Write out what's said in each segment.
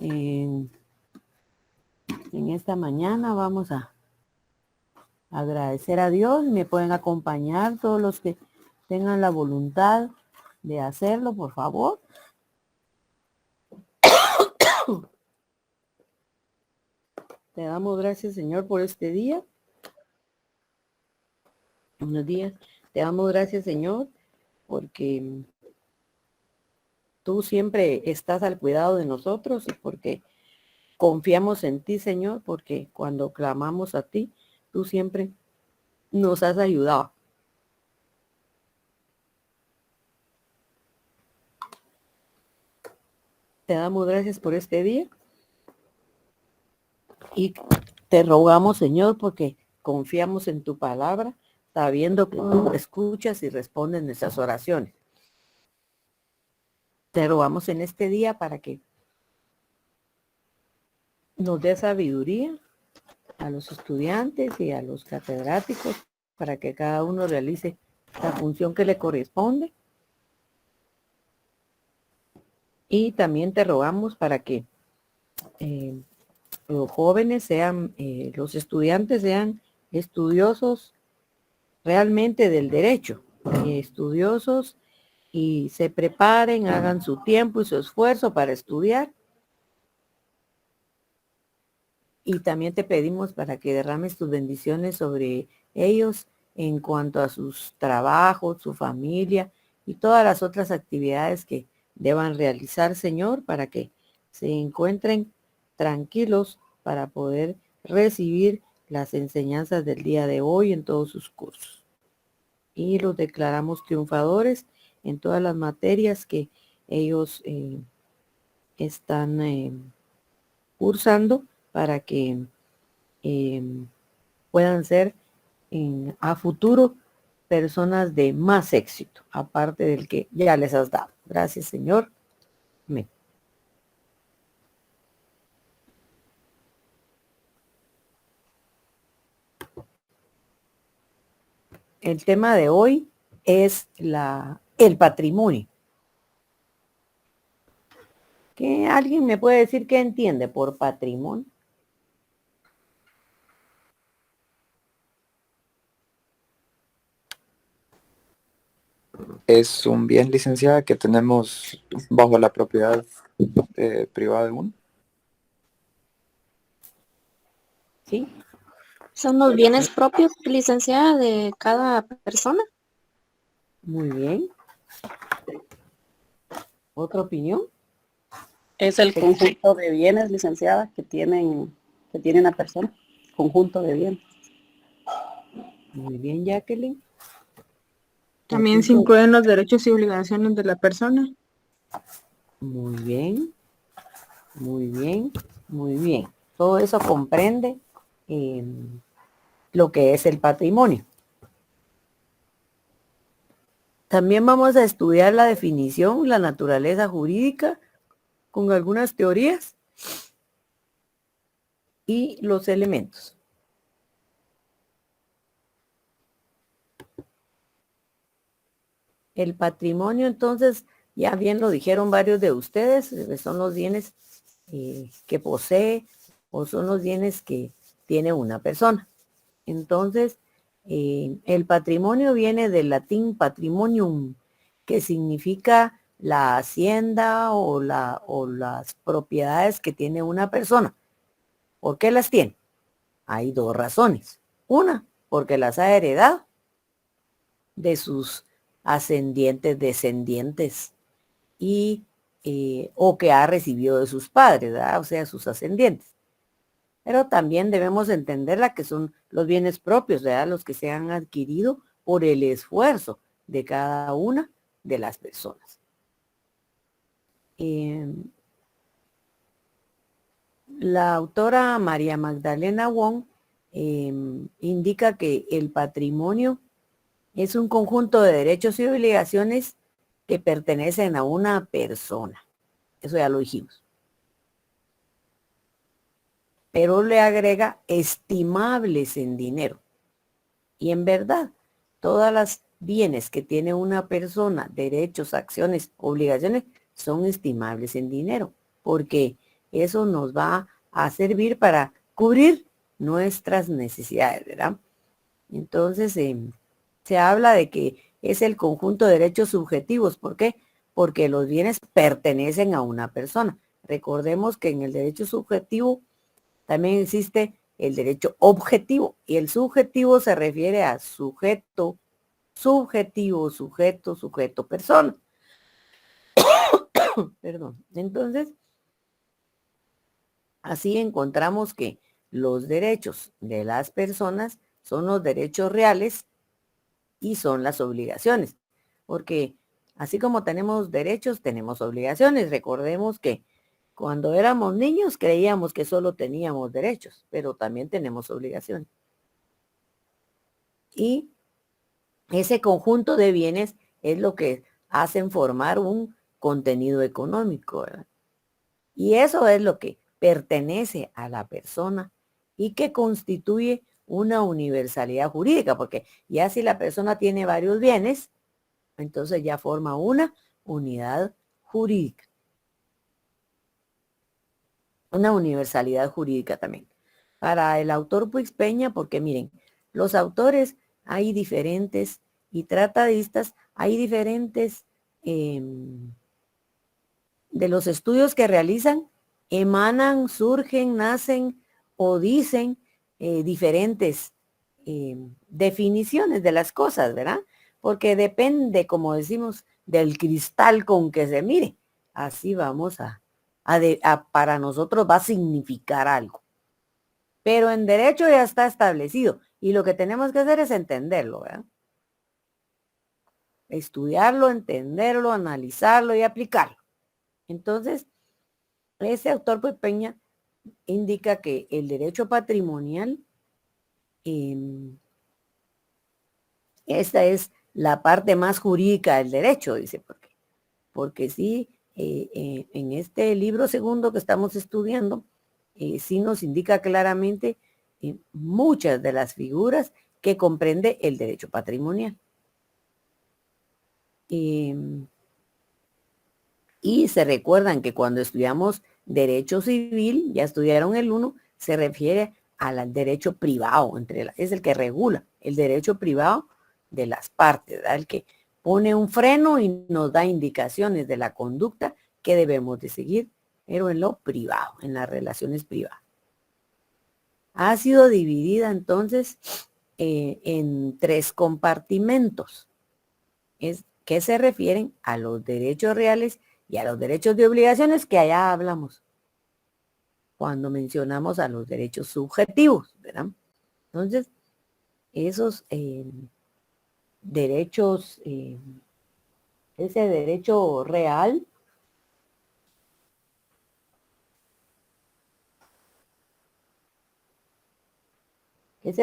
En esta mañana vamos a agradecer a Dios. Me pueden acompañar todos los que tengan la voluntad de hacerlo, por favor. Te damos gracias, Señor, por este día. Buenos días. Te damos gracias, Señor, porque tú siempre estás al cuidado de nosotros y porque confiamos en ti, Señor, porque cuando clamamos a ti, tú siempre nos has ayudado. Te damos gracias por este día y te rogamos, Señor, porque confiamos en tu palabra, sabiendo que tú escuchas y respondes nuestras oraciones. Te rogamos en este día para que nos dé sabiduría a los estudiantes y a los catedráticos para que cada uno realice la función que le corresponde. Y también te rogamos para que los jóvenes sean, los estudiantes sean estudiosos realmente del derecho, estudiosos y se preparen, hagan su tiempo y su esfuerzo para estudiar. Y también te pedimos para que derrames tus bendiciones sobre ellos en cuanto a sus trabajos, su familia y todas las otras actividades que deban realizar, Señor, para que se encuentren tranquilos para poder recibir las enseñanzas del día de hoy en todos sus cursos. Y los declaramos triunfadores en todas las materias que ellos están cursando para que puedan ser a futuro personas de más éxito, aparte del que ya les has dado. Gracias, Señor. Amén. El tema de hoy es el patrimonio. ¿Qué, alguien me puede decir qué entiende por patrimonio? Es un bien, licenciada, que tenemos bajo la propiedad privada de uno. Sí. Son los bienes propios, licenciada, de cada persona. Muy bien. ¿Otra opinión? Es el conjunto de bienes, licenciada, que tiene la persona. Conjunto de bienes. Muy bien, Jacqueline. También se incluyen los derechos y obligaciones de la persona. Muy bien. Muy bien. Muy bien. Todo eso comprende lo que es el patrimonio. También vamos a estudiar la definición, la naturaleza jurídica, con algunas teorías y los elementos. El patrimonio, entonces, ya bien lo dijeron varios de ustedes, son los bienes que posee o son los bienes que tiene una persona. Entonces, el patrimonio viene del latín patrimonium, que significa la hacienda o las propiedades que tiene una persona. ¿Por qué las tiene? Hay dos razones. Una, porque las ha heredado de sus ascendientes, descendientes, y o que ha recibido de sus padres, ¿verdad? O sea, sus ascendientes. Pero también debemos entenderla que son los bienes propios, ¿verdad? Los que se han adquirido por el esfuerzo de cada una de las personas. La autora María Magdalena Wong indica que el patrimonio es un conjunto de derechos y obligaciones que pertenecen a una persona. Eso ya lo dijimos. Pero le agrega estimables en dinero. Y en verdad, todas las bienes que tiene una persona, derechos, acciones, obligaciones, son estimables en dinero. Porque eso nos va a servir para cubrir nuestras necesidades, ¿verdad? Entonces, se habla de que es el conjunto de derechos subjetivos. ¿Por qué? Porque los bienes pertenecen a una persona. Recordemos que en el derecho subjetivo también existe el derecho objetivo, y el subjetivo se refiere a sujeto, subjetivo, sujeto, persona. Perdón. Entonces, así encontramos que los derechos de las personas son los derechos reales y son las obligaciones, porque así como tenemos derechos, tenemos obligaciones. Recordemos que cuando éramos niños creíamos que solo teníamos derechos, pero también tenemos obligaciones. Y ese conjunto de bienes es lo que hacen formar un contenido económico, ¿verdad? Y eso es lo que pertenece a la persona y que constituye una universalidad jurídica, porque ya si la persona tiene varios bienes, entonces ya forma una unidad jurídica. Una universalidad jurídica también. Para el autor Puig Peña, porque miren, los autores hay diferentes y tratadistas, hay diferentes de los estudios que realizan, emanan, surgen, nacen o dicen diferentes definiciones de las cosas, ¿verdad? Porque depende, como decimos, del cristal con que se mire. Así vamos para nosotros va a significar algo. Pero en derecho ya está establecido y lo que tenemos que hacer es entenderlo, ¿verdad? Estudiarlo, entenderlo, analizarlo y aplicarlo. Entonces, ese autor Puig Peña indica que el derecho patrimonial, esta es la parte más jurídica del derecho, dice, porque sí, en este libro segundo que estamos estudiando, sí nos indica claramente muchas de las figuras que comprende el derecho patrimonial. Y se recuerdan que cuando estudiamos derecho civil, ya estudiaron el 1, se refiere al derecho privado, es el que regula el derecho privado de las partes, ¿verdad? El que pone un freno y nos da indicaciones de la conducta que debemos de seguir, pero en lo privado, en las relaciones privadas. Ha sido dividida entonces en 3 compartimentos, que se refieren a los derechos reales y a los derechos de obligaciones, que allá hablamos cuando mencionamos a los derechos subjetivos, ¿verdad? Entonces, esos derechos, ese derecho real, es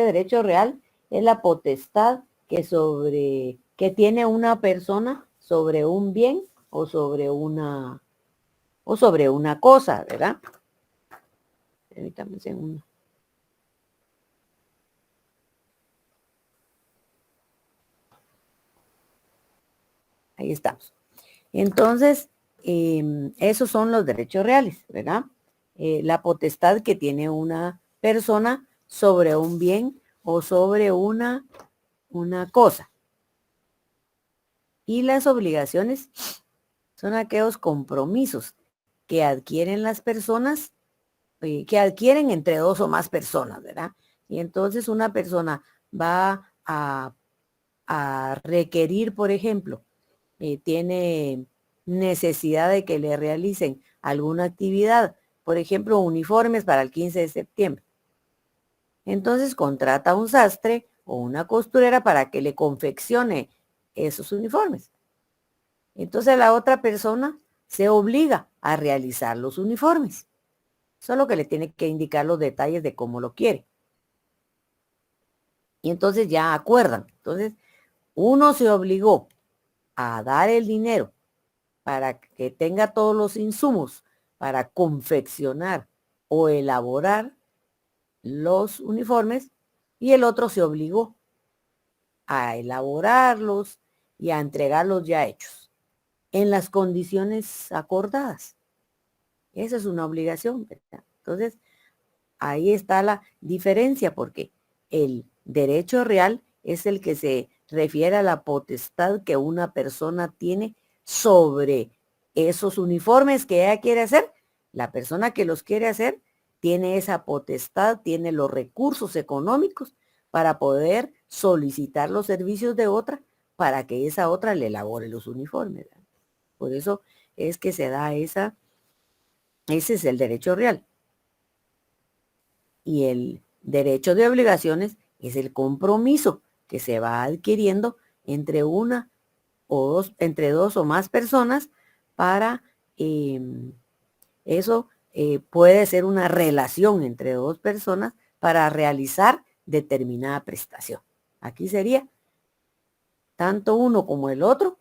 la potestad que tiene una persona sobre un bien o sobre una cosa, ¿verdad? Permítame un segundo. Ahí estamos. Entonces, esos son los derechos reales, ¿verdad? La potestad que tiene una persona sobre un bien o sobre una cosa. Y las obligaciones son aquellos compromisos que adquieren las personas, que adquieren entre 2 o más personas, ¿verdad? Y entonces una persona va a requerir, por ejemplo, tiene necesidad de que le realicen alguna actividad, por ejemplo, uniformes para el 15 de septiembre. Entonces contrata a un sastre o una costurera para que le confeccione esos uniformes. Entonces la otra persona se obliga a realizar los uniformes, solo que le tiene que indicar los detalles de cómo lo quiere. Y entonces ya acuerdan. Entonces, uno se obligó a dar el dinero para que tenga todos los insumos para confeccionar o elaborar los uniformes, y el otro se obligó a elaborarlos y a entregarlos ya hechos en las condiciones acordadas. Esa es una obligación, ¿verdad? Entonces, ahí está la diferencia, porque el derecho real es el que se refiere a la potestad que una persona tiene sobre esos uniformes que ella quiere hacer. La persona que los quiere hacer tiene esa potestad, tiene los recursos económicos para poder solicitar los servicios de otra para que esa otra le elabore los uniformes, ¿verdad? Por eso es que se da ese es el derecho real. Y el derecho de obligaciones es el compromiso que se va adquiriendo entre entre dos o más personas para eso puede ser una relación entre dos personas para realizar determinada prestación. Aquí sería, tanto uno como el otro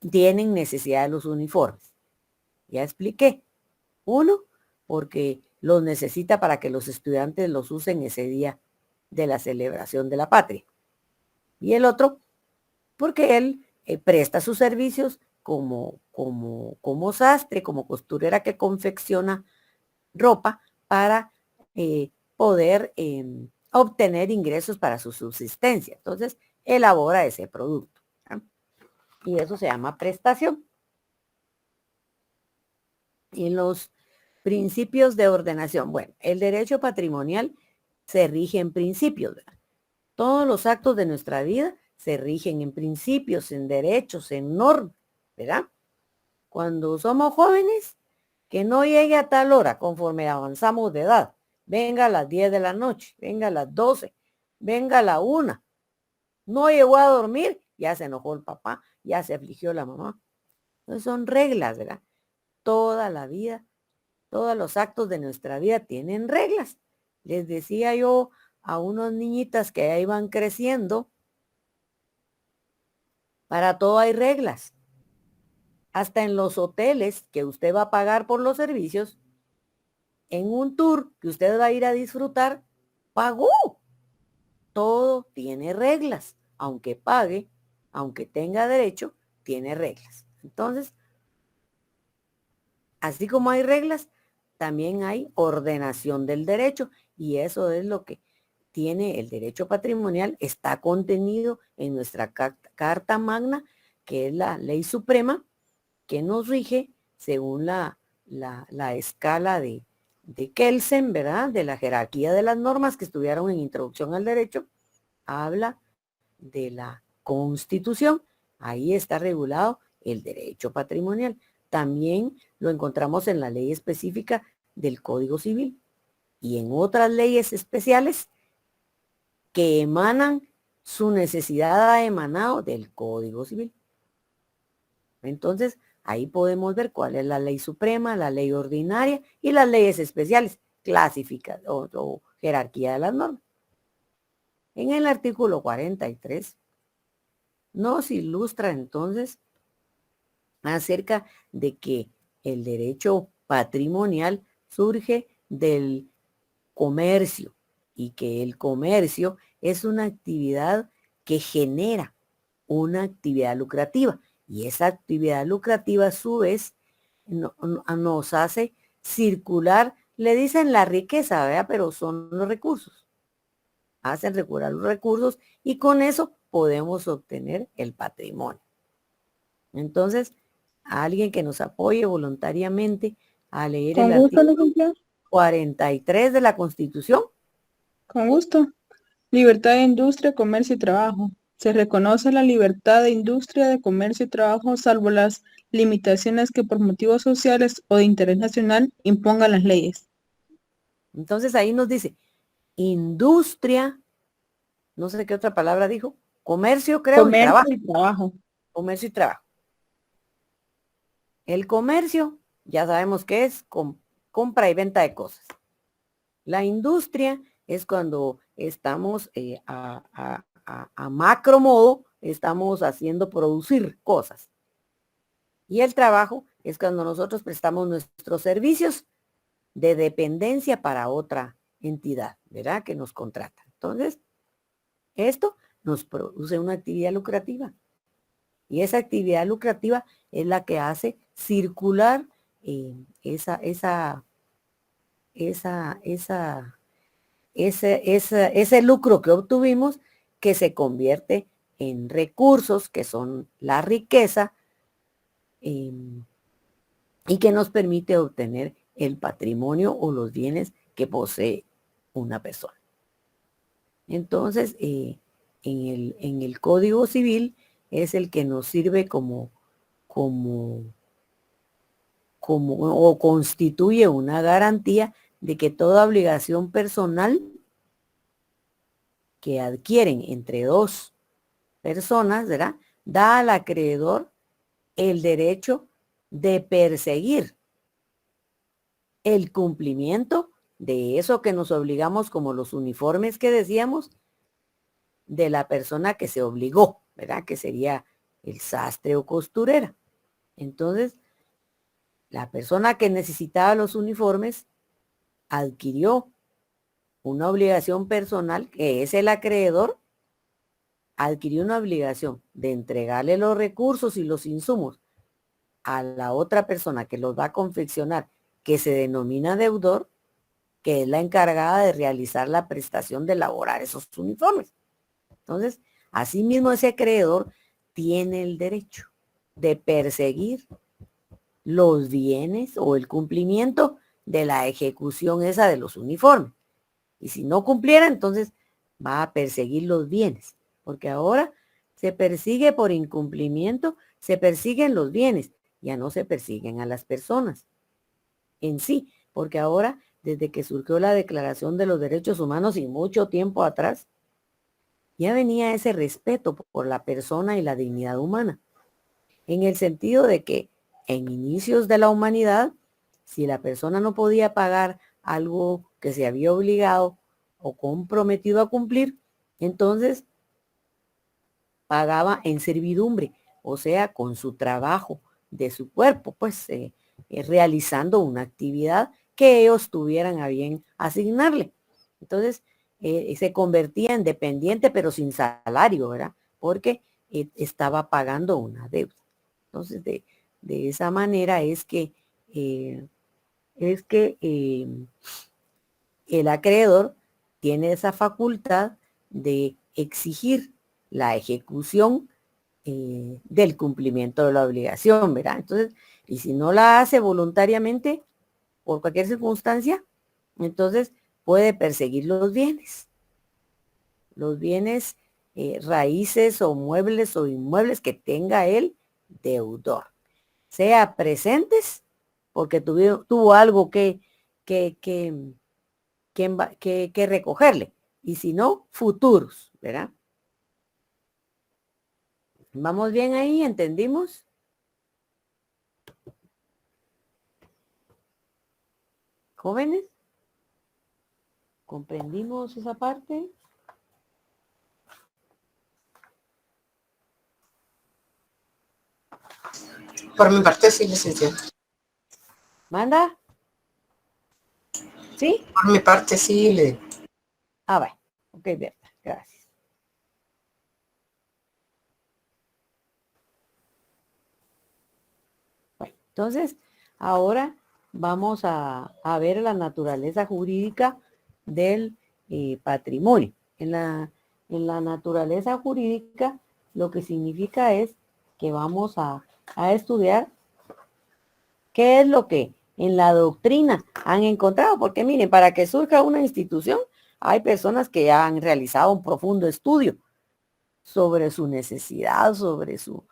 tienen necesidad de los uniformes. Ya expliqué. Uno, porque los necesita para que los estudiantes los usen ese día de la celebración de la patria. Y el otro, porque él presta sus servicios como sastre, como costurera que confecciona ropa para poder obtener ingresos para su subsistencia. Entonces, elabora ese producto, ¿ah? Y eso se llama prestación. Y en los principios de ordenación, bueno, el derecho patrimonial se rige en principios, ¿verdad? Todos los actos de nuestra vida se rigen en principios, en derechos, en normas, ¿verdad? Cuando somos jóvenes, que no llegue a tal hora conforme avanzamos de edad. Venga a las 10 de la noche, venga a las 12, venga a la 1. No llegó a dormir, ya se enojó el papá, ya se afligió la mamá. Entonces son reglas, ¿verdad? Toda la vida, todos los actos de nuestra vida tienen reglas. Les decía yo a unos niñitas que ya iban creciendo, para todo hay reglas. Hasta en los hoteles que usted va a pagar por los servicios, en un tour que usted va a ir a disfrutar, pagó. Todo tiene reglas. Aunque pague, aunque tenga derecho, tiene reglas. Entonces, así como hay reglas, también hay ordenación del derecho. Y eso es lo que tiene el derecho patrimonial. Está contenido en nuestra Carta Magna, que es la ley suprema, que nos rige según la escala de Kelsen, ¿verdad? De la jerarquía de las normas que estudiaron en Introducción al Derecho. Habla de la Constitución. Ahí está regulado el derecho patrimonial. También lo encontramos en la ley específica del Código Civil y en otras leyes especiales que emanan, su necesidad ha emanado del Código Civil. Entonces, ahí podemos ver cuál es la ley suprema, la ley ordinaria y las leyes especiales, clasificadas o jerarquía de las normas. En el artículo 43 nos ilustra entonces acerca de que el derecho patrimonial surge del comercio y que el comercio es una actividad que genera una actividad lucrativa. Y esa actividad lucrativa a su vez nos hace circular, le dicen la riqueza, ¿verdad? Pero son los recursos. Hacen circular los recursos y con eso podemos obtener el patrimonio. Entonces, a alguien que nos apoye voluntariamente a leer Con el gusto, artículo licenciada. 43 de la Constitución. Con gusto. Libertad de industria, comercio y trabajo. Se reconoce la libertad de industria, de comercio y trabajo, salvo las limitaciones que por motivos sociales o de interés nacional impongan las leyes. Entonces ahí nos dice, industria, no sé qué otra palabra dijo, comercio creo y Comercio trabajo. y trabajo. Comercio y trabajo. El comercio, ya sabemos que es compra y venta de cosas. La industria es cuando estamos a macro modo, estamos haciendo producir cosas. Y el trabajo es cuando nosotros prestamos nuestros servicios de dependencia para otra entidad, ¿verdad? Que nos contrata. Entonces, esto nos produce una actividad lucrativa. Y esa actividad lucrativa es la que hace circular ese lucro que obtuvimos, que se convierte en recursos, que son la riqueza, y que nos permite obtener el patrimonio o los bienes que posee una persona. Entonces, en el Código Civil es el que nos sirve o constituye una garantía de que toda obligación personal que adquieren entre dos personas, ¿verdad?, da al acreedor el derecho de perseguir el cumplimiento de eso que nos obligamos, como los uniformes que decíamos, de la persona que se obligó, ¿verdad?, que sería el sastre o costurera. Entonces, la persona que necesitaba los uniformes adquirió una obligación personal, que es el acreedor, adquirió una obligación de entregarle los recursos y los insumos a la otra persona que los va a confeccionar, que se denomina deudor, que es la encargada de realizar la prestación de elaborar esos uniformes. Entonces, asimismo, ese acreedor tiene el derecho de perseguir los bienes o el cumplimiento de la ejecución esa de los uniformes. Y si no cumpliera, entonces va a perseguir los bienes, porque ahora se persigue por incumplimiento, se persiguen los bienes, ya no se persiguen a las personas en sí, porque ahora, desde que surgió la Declaración de los Derechos Humanos y mucho tiempo atrás, ya venía ese respeto por la persona y la dignidad humana, en el sentido de que en inicios de la humanidad, si la persona no podía pagar algo que se había obligado o comprometido a cumplir, entonces pagaba en servidumbre, o sea, con su trabajo de su cuerpo, pues realizando una actividad que ellos tuvieran a bien asignarle. Entonces, se convertía en dependiente, pero sin salario, ¿verdad? Porque estaba pagando una deuda. Entonces, de esa manera es que el acreedor tiene esa facultad de exigir la ejecución del cumplimiento de la obligación, ¿verdad? Entonces, y si no la hace voluntariamente, por cualquier circunstancia, entonces puede perseguir los bienes raíces o muebles o inmuebles que tenga el deudor, sea presentes, porque tuvo algo que recogerle, y si no, futuros, ¿verdad? ¿Vamos bien ahí? ¿Entendimos? ¿Jóvenes? ¿Comprendimos esa parte? Por mi parte, sí, licenciada. ¿Manda? ¿Sí? Por mi parte, sí. Bueno. Ok, Berta. Gracias. Bueno, entonces, ahora vamos a ver la naturaleza jurídica del patrimonio. En la naturaleza jurídica, lo que significa es que vamos a estudiar qué es lo que en la doctrina han encontrado, porque miren, para que surja una institución, hay personas que ya han realizado un profundo estudio sobre su necesidad, sobre su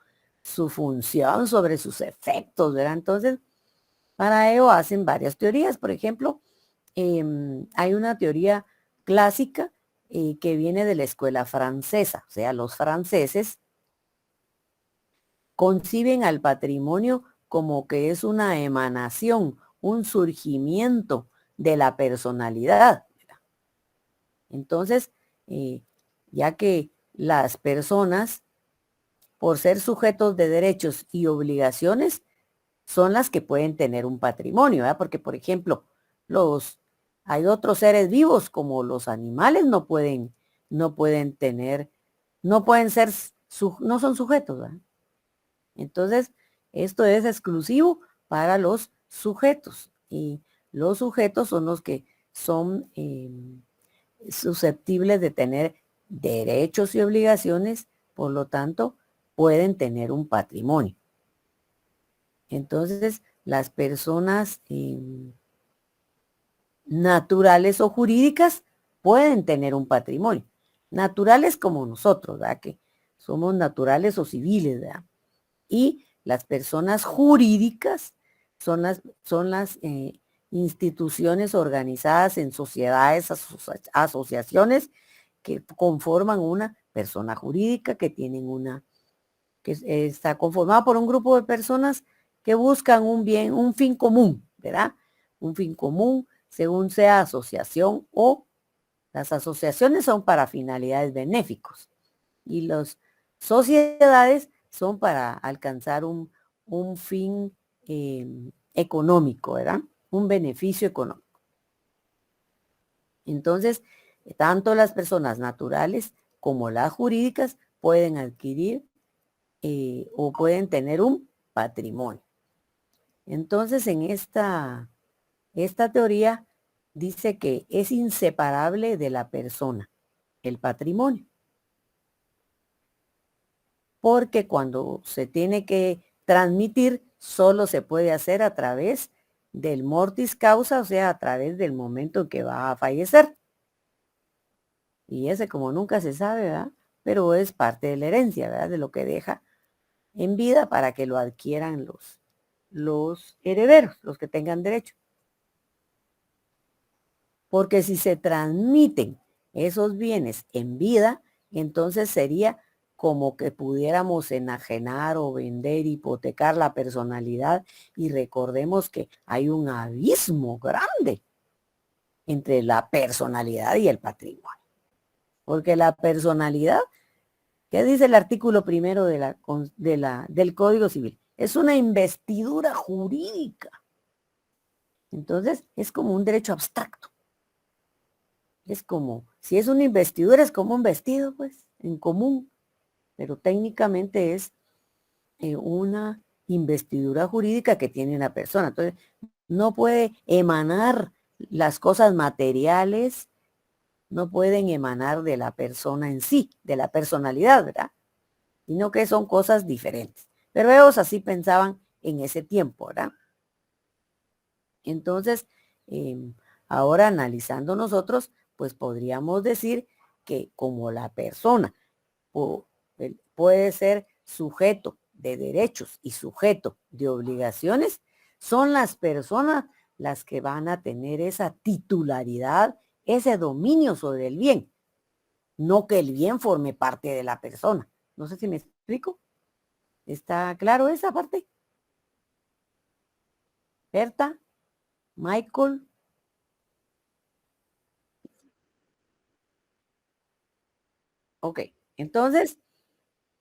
función, sobre sus efectos, ¿verdad? Entonces, para ello hacen varias teorías. Por ejemplo, hay una teoría clásica que viene de la escuela francesa. O sea, los franceses conciben al patrimonio como que es una emanación, un surgimiento de la personalidad. Entonces, ya que las personas, por ser sujetos de derechos y obligaciones, son las que pueden tener un patrimonio, ¿verdad? Porque, por ejemplo, hay otros seres vivos como los animales no pueden tener, no pueden ser, no son sujetos, ¿verdad? Entonces, esto es exclusivo para los sujetos. Y los sujetos son los que son susceptibles de tener derechos y obligaciones, por lo tanto, pueden tener un patrimonio. Entonces, las personas naturales o jurídicas pueden tener un patrimonio. Naturales como nosotros, ¿verdad? Que somos naturales o civiles, ¿verdad? Y las personas jurídicas son las instituciones organizadas en sociedades, asociaciones que conforman una persona jurídica que tienen que está conformada por un grupo de personas que buscan un bien, un fin común, ¿verdad? Un fin común, según sea asociación o las asociaciones son para finalidades benéficos y las sociedades son para alcanzar un fin económico, ¿verdad? Un beneficio económico. Entonces, tanto las personas naturales como las jurídicas pueden adquirir o pueden tener un patrimonio. Entonces, en esta teoría dice que es inseparable de la persona, el patrimonio. Porque cuando se tiene que transmitir, solo se puede hacer a través del mortis causa, o sea, a través del momento en que va a fallecer. Y ese como nunca se sabe, ¿verdad? Pero es parte de la herencia, ¿verdad? De lo que deja en vida para que lo adquieran los herederos, los que tengan derecho. Porque si se transmiten esos bienes en vida, entonces sería como que pudiéramos enajenar o vender, hipotecar la personalidad, y recordemos que hay un abismo grande entre la personalidad y el patrimonio. Porque la personalidad, ¿qué dice el artículo primero del Código Civil? Es una investidura jurídica. Entonces, es como un derecho abstracto. Es como, si es una investidura, es como un vestido, pues, en común. Pero técnicamente es una investidura jurídica que tiene una persona. Entonces, no puede emanar las cosas materiales, no pueden emanar de la persona en sí, de la personalidad, ¿verdad? Sino que son cosas diferentes. Pero ellos así pensaban en ese tiempo, ¿verdad? Entonces, ahora analizando nosotros, pues podríamos decir que como la persona puede ser sujeto de derechos y sujeto de obligaciones, son las personas las que van a tener esa titularidad, ese dominio sobre el bien, no que el bien forme parte de la persona. No sé si me explico. ¿Está claro esa parte? Berta, Michael. Ok, entonces,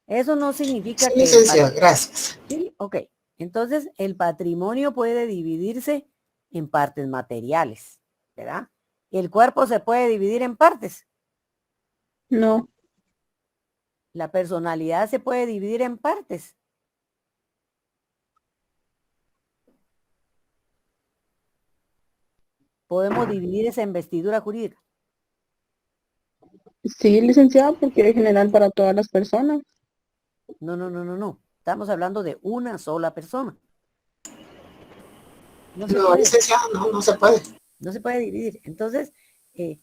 eso no significa Sí, que licenciada, gracias. sí, ok. Entonces, el patrimonio puede dividirse en partes materiales, ¿verdad? El cuerpo se puede dividir en partes. No, La personalidad se puede dividir en partes. Podemos dividir esa investidura jurídica. sí, licenciada, porque es general para todas las personas. No, no, no, no, no. Estamos hablando de una sola persona. No se No, puede. licenciada, no se puede. No se puede dividir. Entonces,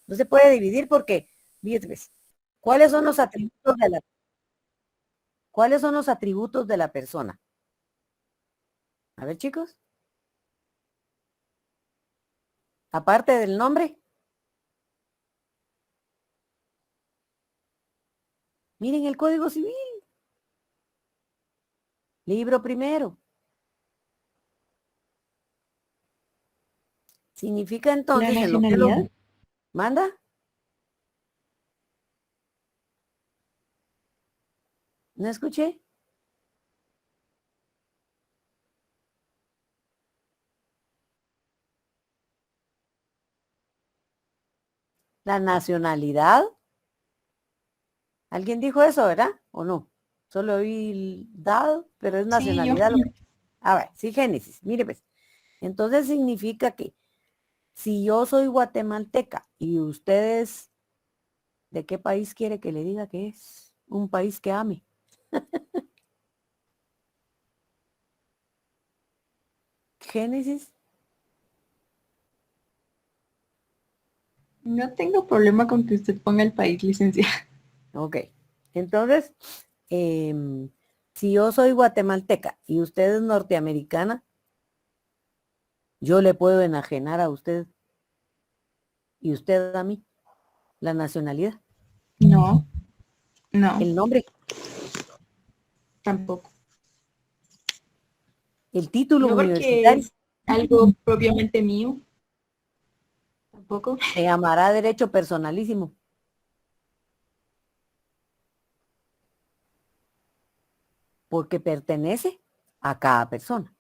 no se puede dividir porque, fíjate, pues, ¿cuáles son los atributos de la persona? A ver, chicos. Aparte del nombre. Miren el Código Civil. Libro primero. Significa entonces en lo que lo manda. ¿No escuché? La nacionalidad. ¿Alguien dijo eso, verdad? ¿O no? Solo oí dado, pero es nacionalidad. A ver, sí, Génesis. Mire, pues. Entonces significa que si yo soy guatemalteca y ustedes, ¿de qué país quiere que le diga que es? Un país que ame. Génesis. No tengo problema con que usted ponga el país, licenciada. Ok. Entonces, si yo soy guatemalteca y usted es norteamericana, yo le puedo enajenar a usted y usted a mí la nacionalidad, No, no, el nombre, tampoco. el título No porque universitario. es algo propiamente mío, tampoco. Se llamará derecho personalísimo. Porque pertenece a cada persona,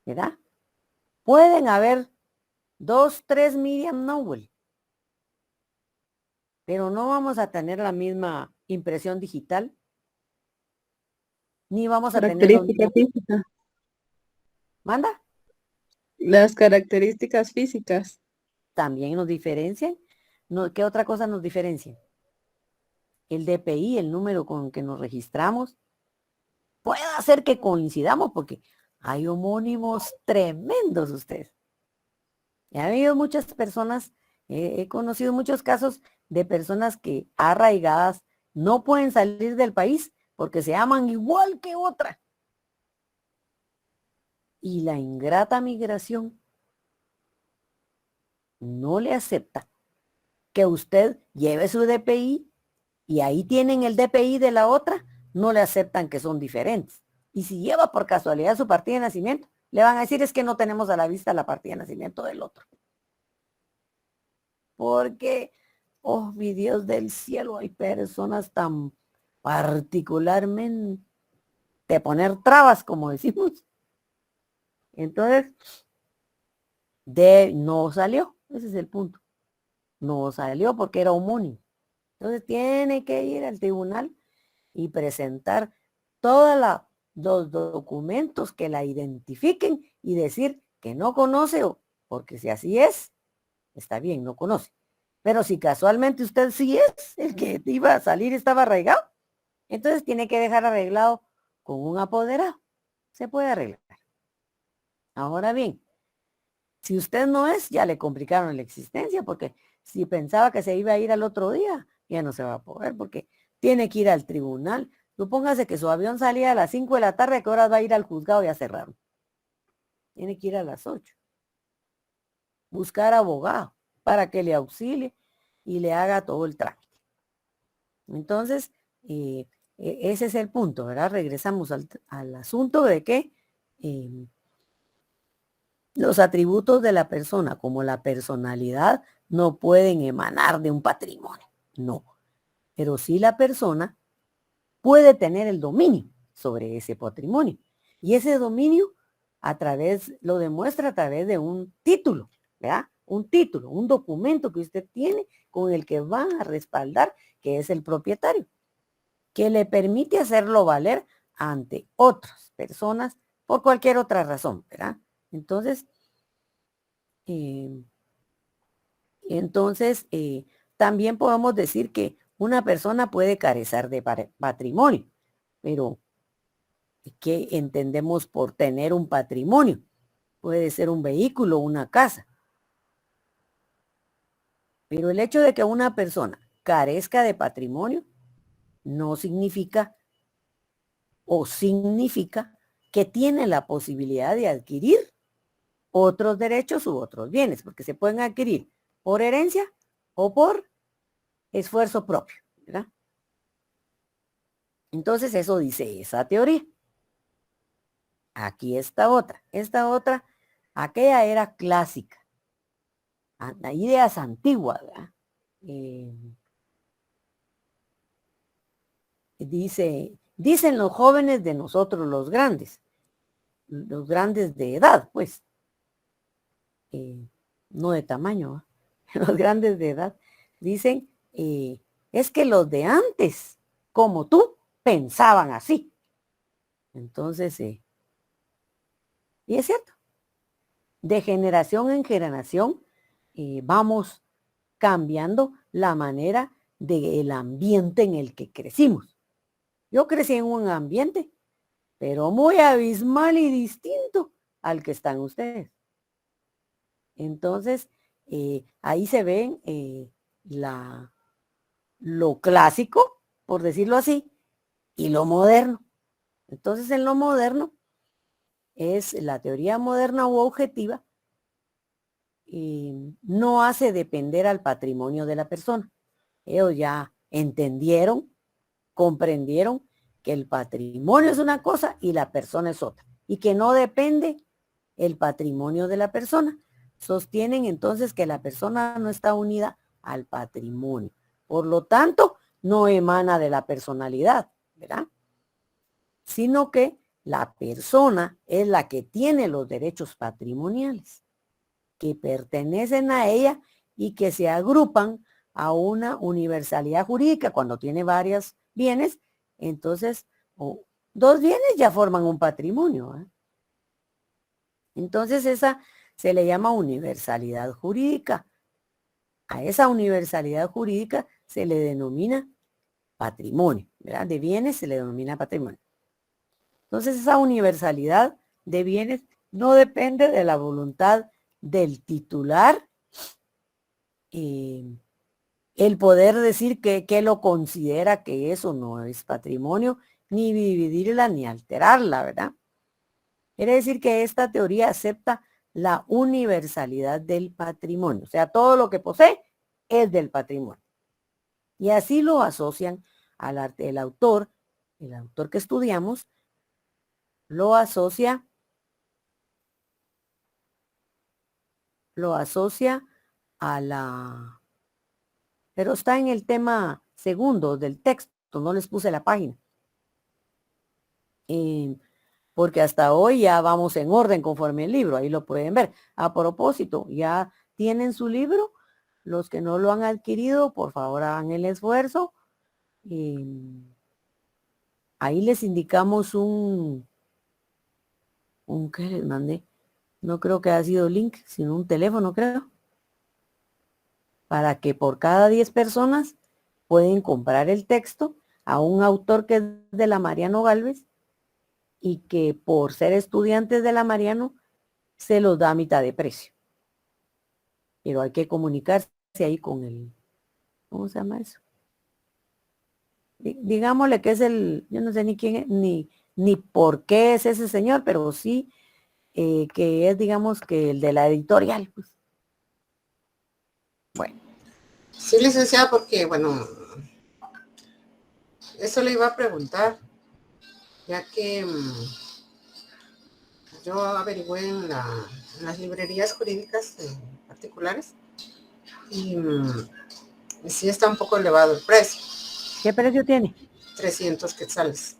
¿verdad? Pueden haber 2, 3 Miriam Nowell, pero no vamos a tener la misma impresión digital, ni vamos a tener los Características mismos. físicas. ¿Manda? Las características físicas. También nos diferencian. No, ¿qué otra cosa nos diferencia? El DPI, el número con que nos registramos. Puede ser que coincidamos porque hay homónimos tremendos ustedes. Y ha habido muchas personas, he conocido muchos casos de personas que arraigadas no pueden salir del país porque se aman igual que otra. Y la ingrata migración no le acepta que usted lleve su DPI y ahí tienen el DPI de la otra, no le aceptan que son diferentes. Y si lleva por casualidad su partida de nacimiento, le van a decir es que no tenemos a la vista la partida de nacimiento del otro. Porque, oh, mi Dios del cielo, hay personas tan particularmente de poner trabas, como decimos. Entonces, no salió, ese es el punto. No salió porque era homónimo. Entonces tiene que ir al tribunal y presentar todos los documentos que la identifiquen y decir que no conoce, porque si así es, está bien, no conoce. Pero si casualmente usted sí es el que iba a salir, estaba arraigado, entonces tiene que dejar arreglado con un apoderado. Se puede arreglar. Ahora bien, si usted no es, ya le complicaron la existencia, porque si pensaba que se iba a ir al otro día, ya no se va a poder, porque tiene que ir al tribunal. Supóngase que su avión salía a las 5 de la tarde, ¿a qué horas va a ir al juzgado? Ya cerraron. Tiene que ir a las 8. Buscar abogado para que le auxilie y le haga todo el trámite. Entonces, ese es el punto, ¿verdad? Regresamos al asunto de que los atributos de la persona, como la personalidad, no pueden emanar de un patrimonio, no. Pero sí la persona puede tener el dominio sobre ese patrimonio. Y ese dominio lo demuestra a través de un título, ¿verdad? Un título, un documento que usted tiene con el que va a respaldar que es el propietario, que le permite hacerlo valer ante otras personas por cualquier otra razón, ¿verdad? Entonces, también podemos decir que una persona puede carecer de patrimonio, pero ¿qué entendemos por tener un patrimonio? Puede ser un vehículo, una casa. Pero el hecho de que una persona carezca de patrimonio no significa o significa que tiene la posibilidad de adquirir otros derechos u otros bienes, porque se pueden adquirir por herencia o por esfuerzo propio, ¿verdad? Entonces eso dice esa teoría. Aquí está otra. Esta otra, aquella era clásica. Ideas antiguas, ¿verdad? Dicen los jóvenes de nosotros los grandes de edad, pues, no de tamaño, los grandes de edad, dicen, es que los de antes, como tú, pensaban así. Entonces, y es cierto. de generación en generación vamos cambiando la manera del ambiente en el que crecimos. Yo crecí en un ambiente, pero muy abismal y distinto al que están ustedes. Entonces, ahí se ven lo clásico, por decirlo así, y lo moderno. Entonces, en lo moderno es la teoría moderna u objetiva, no hace depender al patrimonio de la persona. Ellos ya entendieron, comprendieron que el patrimonio es una cosa y la persona es otra, y que no depende el patrimonio de la persona. Sostienen entonces que la persona no está unida al patrimonio. Por lo tanto, no emana de la personalidad, ¿verdad? Sino que la persona es la que tiene los derechos patrimoniales, que pertenecen a ella y que se agrupan a una universalidad jurídica. Cuando tiene varios bienes, entonces, dos bienes ya forman un patrimonio, ¿eh? Entonces esa se le llama universalidad jurídica. A esa universalidad jurídica se le denomina patrimonio, ¿verdad? De bienes se le denomina patrimonio. Entonces esa universalidad de bienes no depende de la voluntad del titular, el poder decir que lo considera que eso no es patrimonio, ni dividirla ni alterarla, ¿verdad? Quiere decir que esta teoría acepta la universalidad del patrimonio. O sea, todo lo que posee es del patrimonio. Y así lo asocian el autor que estudiamos, lo asocia a la... Pero está en el tema segundo del texto, no les puse la página. Porque hasta hoy ya vamos en orden conforme el libro, ahí lo pueden ver. A propósito, ya tienen su libro. Los que no lo han adquirido, por favor hagan el esfuerzo. Ahí les indicamos un ¿qué les mandé? No creo que haya sido link, sino un teléfono, creo. Para que por cada 10 personas pueden comprar el texto a un autor que es de la Mariano Gálvez y que por ser estudiantes de la Mariano se los da a mitad de precio. Pero hay que comunicarse ahí con el, ¿cómo se llama eso? Digámosle que es yo no sé ni quién es, ni por qué es ese señor, pero sí que es, digamos, que el de la editorial, pues. Bueno. Sí, licenciada, porque, bueno, eso le iba a preguntar, ya que yo averigüé en las librerías jurídicas particulares y sí está un poco elevado el precio. ¿Qué precio tiene? 300 quetzales.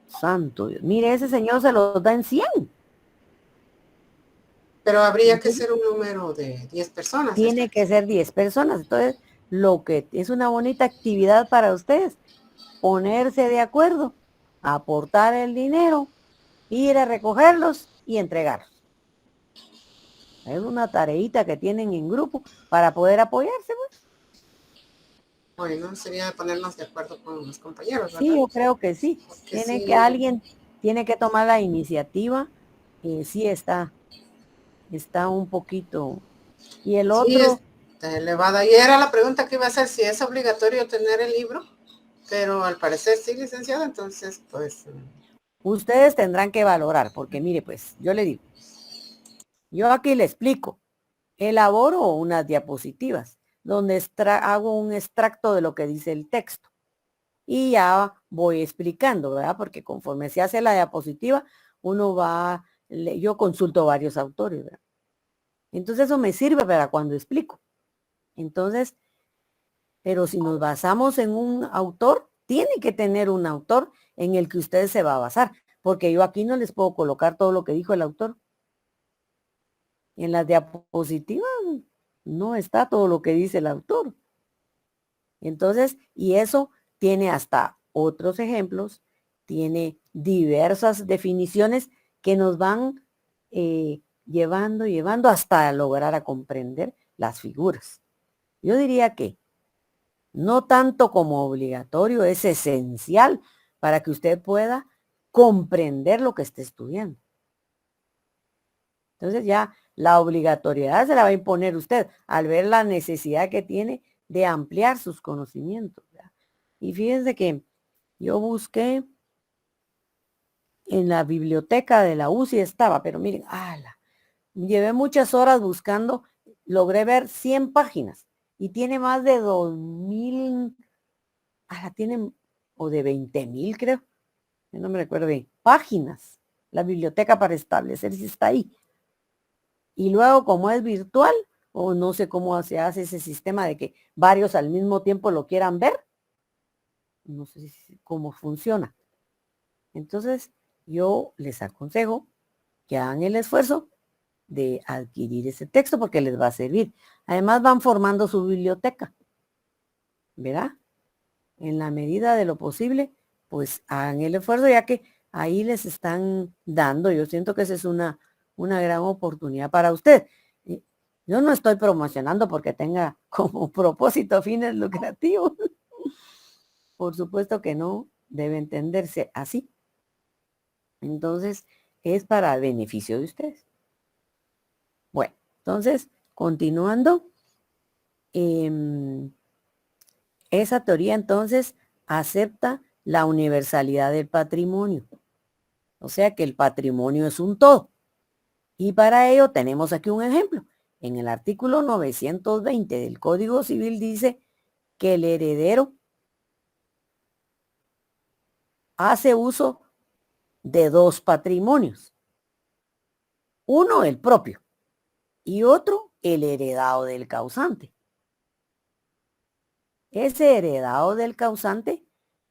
Santo Dios. Mire, ese señor se los da en 100. Pero habría que ser un número de 10 personas. Tiene que ser 10 personas. Entonces, lo que es una bonita actividad para ustedes, ponerse de acuerdo, aportar el dinero, ir a recogerlos y entregarlos. Es una tareita que tienen en grupo para poder apoyarse, pues. Bueno, sería ponernos de acuerdo con los compañeros, ¿verdad? Sí, yo creo que sí. Alguien tiene que tomar la iniciativa. Sí está un poquito. Y el otro. Sí, está elevada. Y era la pregunta que iba a hacer, si es obligatorio tener el libro, pero al parecer sí, licenciada, entonces pues... Ustedes tendrán que valorar, porque mire, pues, yo le digo, yo aquí le explico, elaboro unas diapositivas, donde hago un extracto de lo que dice el texto. Y ya voy explicando, ¿verdad? Porque conforme se hace la diapositiva, yo consulto varios autores, ¿verdad? Entonces eso me sirve para cuando explico. Entonces, pero si nos basamos en un autor, tiene que tener un autor en el que usted se va a basar, porque yo aquí no les puedo colocar todo lo que dijo el autor. En las diapositivas no está todo lo que dice el autor. Entonces, y eso tiene hasta otros ejemplos, tiene diversas definiciones que nos van llevando hasta lograr a comprender las figuras. Yo diría que no tanto como obligatorio, es esencial para que usted pueda comprender lo que esté estudiando. Entonces ya la obligatoriedad se la va a imponer usted al ver la necesidad que tiene de ampliar sus conocimientos, ¿verdad? Y fíjense que yo busqué en la biblioteca de la UCI estaba, pero miren, llevé muchas horas buscando, logré ver 100 páginas y tiene más de 2000, tienen, o de 20,000 creo, no me recuerdo bien, páginas, la biblioteca para establecer si está ahí. Y luego como es virtual, o no sé cómo se hace ese sistema de que varios al mismo tiempo lo quieran ver, no sé cómo funciona. Entonces, yo les aconsejo que hagan el esfuerzo de adquirir ese texto porque les va a servir. Además van formando su biblioteca, ¿verdad? En la medida de lo posible, pues hagan el esfuerzo ya que ahí les están dando. Yo siento que esa es una gran oportunidad para usted. Yo no estoy promocionando porque tenga como propósito fines lucrativos. Por supuesto que no debe entenderse así. Entonces, es para el beneficio de ustedes. Bueno, entonces, continuando, esa teoría entonces acepta la universalidad del patrimonio. O sea que el patrimonio es un todo. Y para ello tenemos aquí un ejemplo. En el artículo 920 del Código Civil dice que el heredero hace uso de 2 patrimonios. Uno, el propio, y otro, el heredado del causante. Ese heredado del causante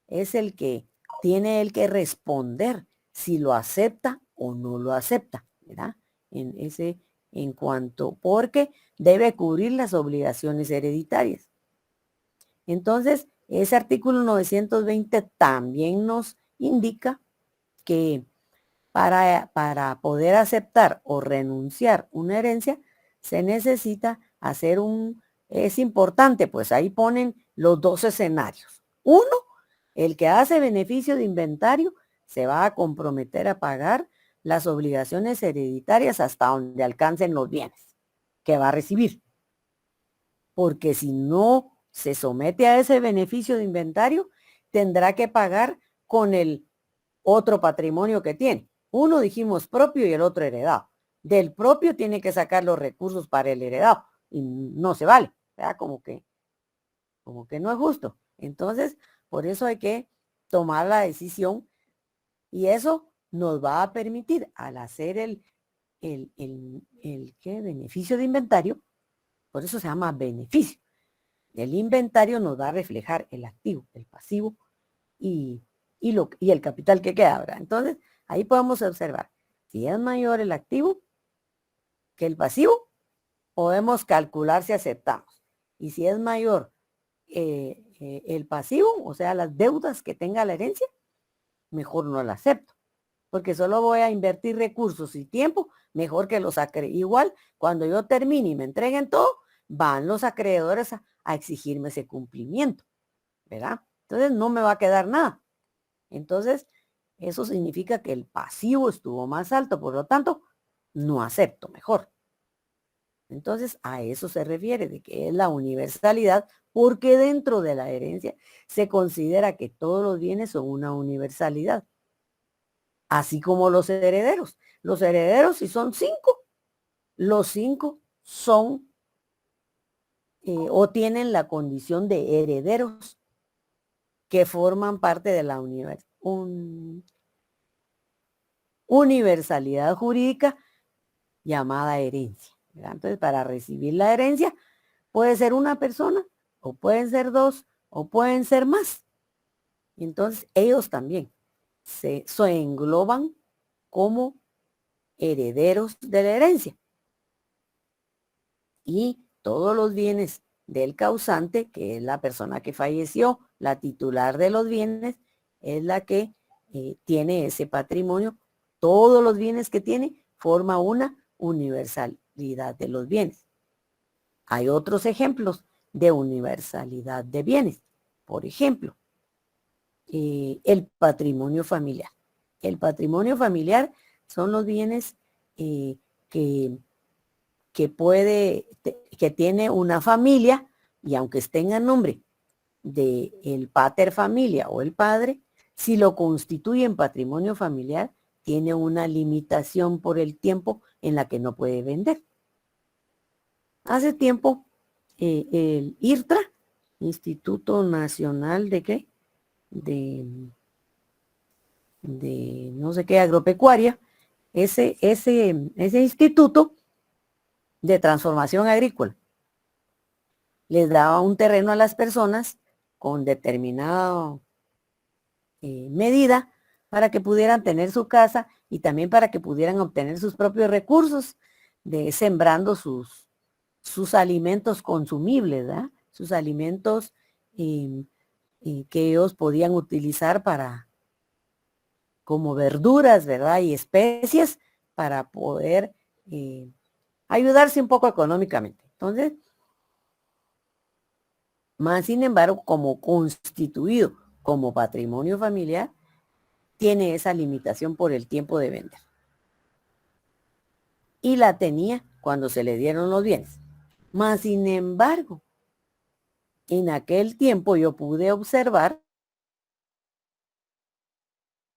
es el que tiene el que responder si lo acepta o no lo acepta, ¿verdad? En cuanto, porque debe cubrir las obligaciones hereditarias. Entonces, ese artículo 920 también nos indica que para poder aceptar o renunciar una herencia, se necesita hacer es importante, pues ahí ponen los 2 escenarios. Uno, el que hace beneficio de inventario se va a comprometer a pagar las obligaciones hereditarias hasta donde alcancen los bienes que va a recibir. Porque si no se somete a ese beneficio de inventario, tendrá que pagar con el otro patrimonio que tiene. Uno dijimos propio y el otro heredado. Del propio tiene que sacar los recursos para el heredado y no se vale, ¿verdad? Como que no es justo. Entonces, por eso hay que tomar la decisión y eso nos va a permitir al hacer el beneficio de inventario, por eso se llama beneficio. El inventario nos va a reflejar el activo, el pasivo y el capital que queda, ¿verdad? Entonces, ahí podemos observar, si es mayor el activo que el pasivo, podemos calcular si aceptamos. Y si es mayor el pasivo, o sea, las deudas que tenga la herencia, mejor no la acepto. Porque solo voy a invertir recursos y tiempo, mejor que los acreedores. Igual, cuando yo termine y me entreguen todo, van los acreedores a exigirme ese cumplimiento, ¿verdad? Entonces, no me va a quedar nada. Entonces, eso significa que el pasivo estuvo más alto, por lo tanto, no acepto mejor. Entonces, a eso se refiere, de que es la universalidad, porque dentro de la herencia se considera que todos los bienes son una universalidad. Así como los herederos. Los herederos, si son 5, los 5 son o tienen la condición de herederos que forman parte de la universalidad jurídica llamada herencia, ¿verdad? Entonces, para recibir la herencia puede ser una persona, o pueden ser 2, o pueden ser más. Y entonces, ellos también se engloban como herederos de la herencia. Y todos los bienes del causante, que es la persona que falleció, la titular de los bienes, es la que tiene ese patrimonio. Todos los bienes que tiene forma una universalidad de los bienes. Hay otros ejemplos de universalidad de bienes. Por ejemplo, el patrimonio familiar. El patrimonio familiar son los bienes que tiene una familia, y aunque estén a nombre del pater familia o el padre, si lo constituyen patrimonio familiar, tiene una limitación por el tiempo en la que no puede vender. Hace tiempo, el IRTRA, Instituto Nacional de ¿qué? De no sé qué, agropecuaria, ese instituto de transformación agrícola les daba un terreno a las personas con determinada medida para que pudieran tener su casa y también para que pudieran obtener sus propios recursos sembrando sus alimentos consumibles, ¿verdad? Sus alimentos que ellos podían utilizar como verduras, ¿verdad? Y especies para poder ayudarse un poco económicamente. Entonces, más sin embargo, como constituido como patrimonio familiar, tiene esa limitación por el tiempo de vender. Y la tenía cuando se le dieron los bienes. Más sin embargo, en aquel tiempo yo pude observar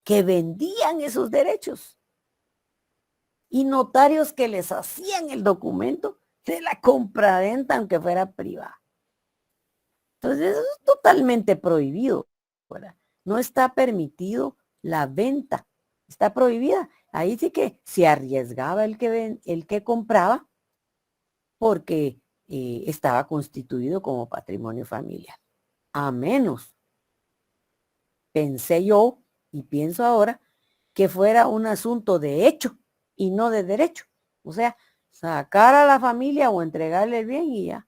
que vendían esos derechos y notarios que les hacían el documento de la compraventa aunque fuera privada. Entonces eso es totalmente prohibido, ¿verdad? No está permitido la venta, está prohibida. Ahí sí que se arriesgaba el que compraba porque estaba constituido como patrimonio familiar. A menos, pensé yo y pienso ahora, que fuera un asunto de hecho y no de derecho. O sea, sacar a la familia o entregarle el bien y ya.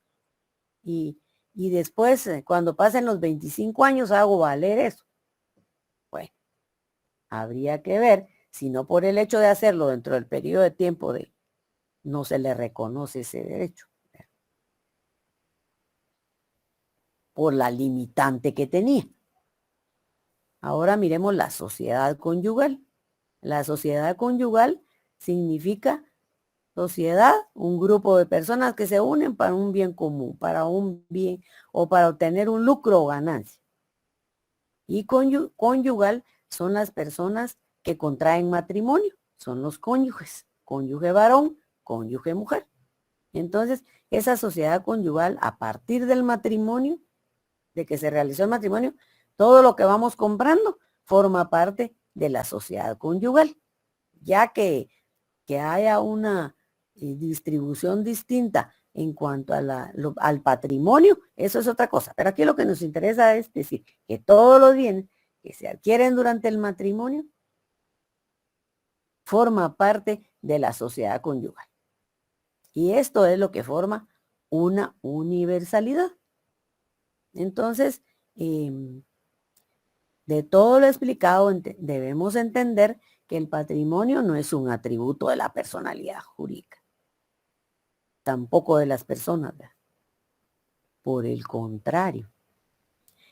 Y después, cuando pasen los 25 años, hago valer eso. Bueno, habría que ver si no por el hecho de hacerlo dentro del periodo de tiempo no se le reconoce ese derecho. Por la limitante que tenía. Ahora miremos la sociedad conyugal. La sociedad conyugal significa sociedad, un grupo de personas que se unen para un bien común, para un bien o para obtener un lucro o ganancia. Y conyugal son las personas que contraen matrimonio, son los cónyuges, cónyuge varón, cónyuge mujer. Entonces, esa sociedad conyugal, a partir del matrimonio, de que se realizó el matrimonio, todo lo que vamos comprando forma parte de la sociedad conyugal. Ya que haya una distribución distinta en cuanto al patrimonio, eso es otra cosa. Pero aquí lo que nos interesa es decir que todos los bienes que se adquieren durante el matrimonio forma parte de la sociedad conyugal. Y esto es lo que forma una universalidad. Entonces, de todo lo explicado, debemos entender que el patrimonio no es un atributo de la personalidad jurídica, tampoco de las personas, ¿verdad? Por el contrario,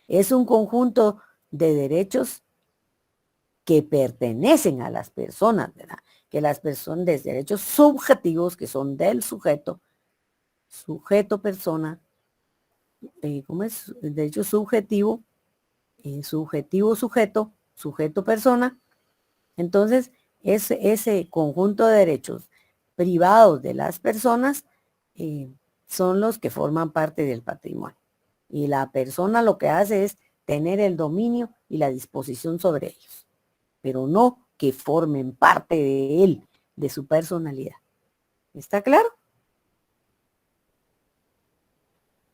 es un conjunto de derechos que pertenecen a las personas, ¿verdad? Que las personas, de derechos subjetivos que son del sujeto persona, ¿cómo es? El derecho subjetivo, sujeto persona. Entonces, ese conjunto de derechos privados de las personas son los que forman parte del patrimonio. Y la persona lo que hace es tener el dominio y la disposición sobre ellos, pero no que formen parte de él, de su personalidad. ¿Está claro?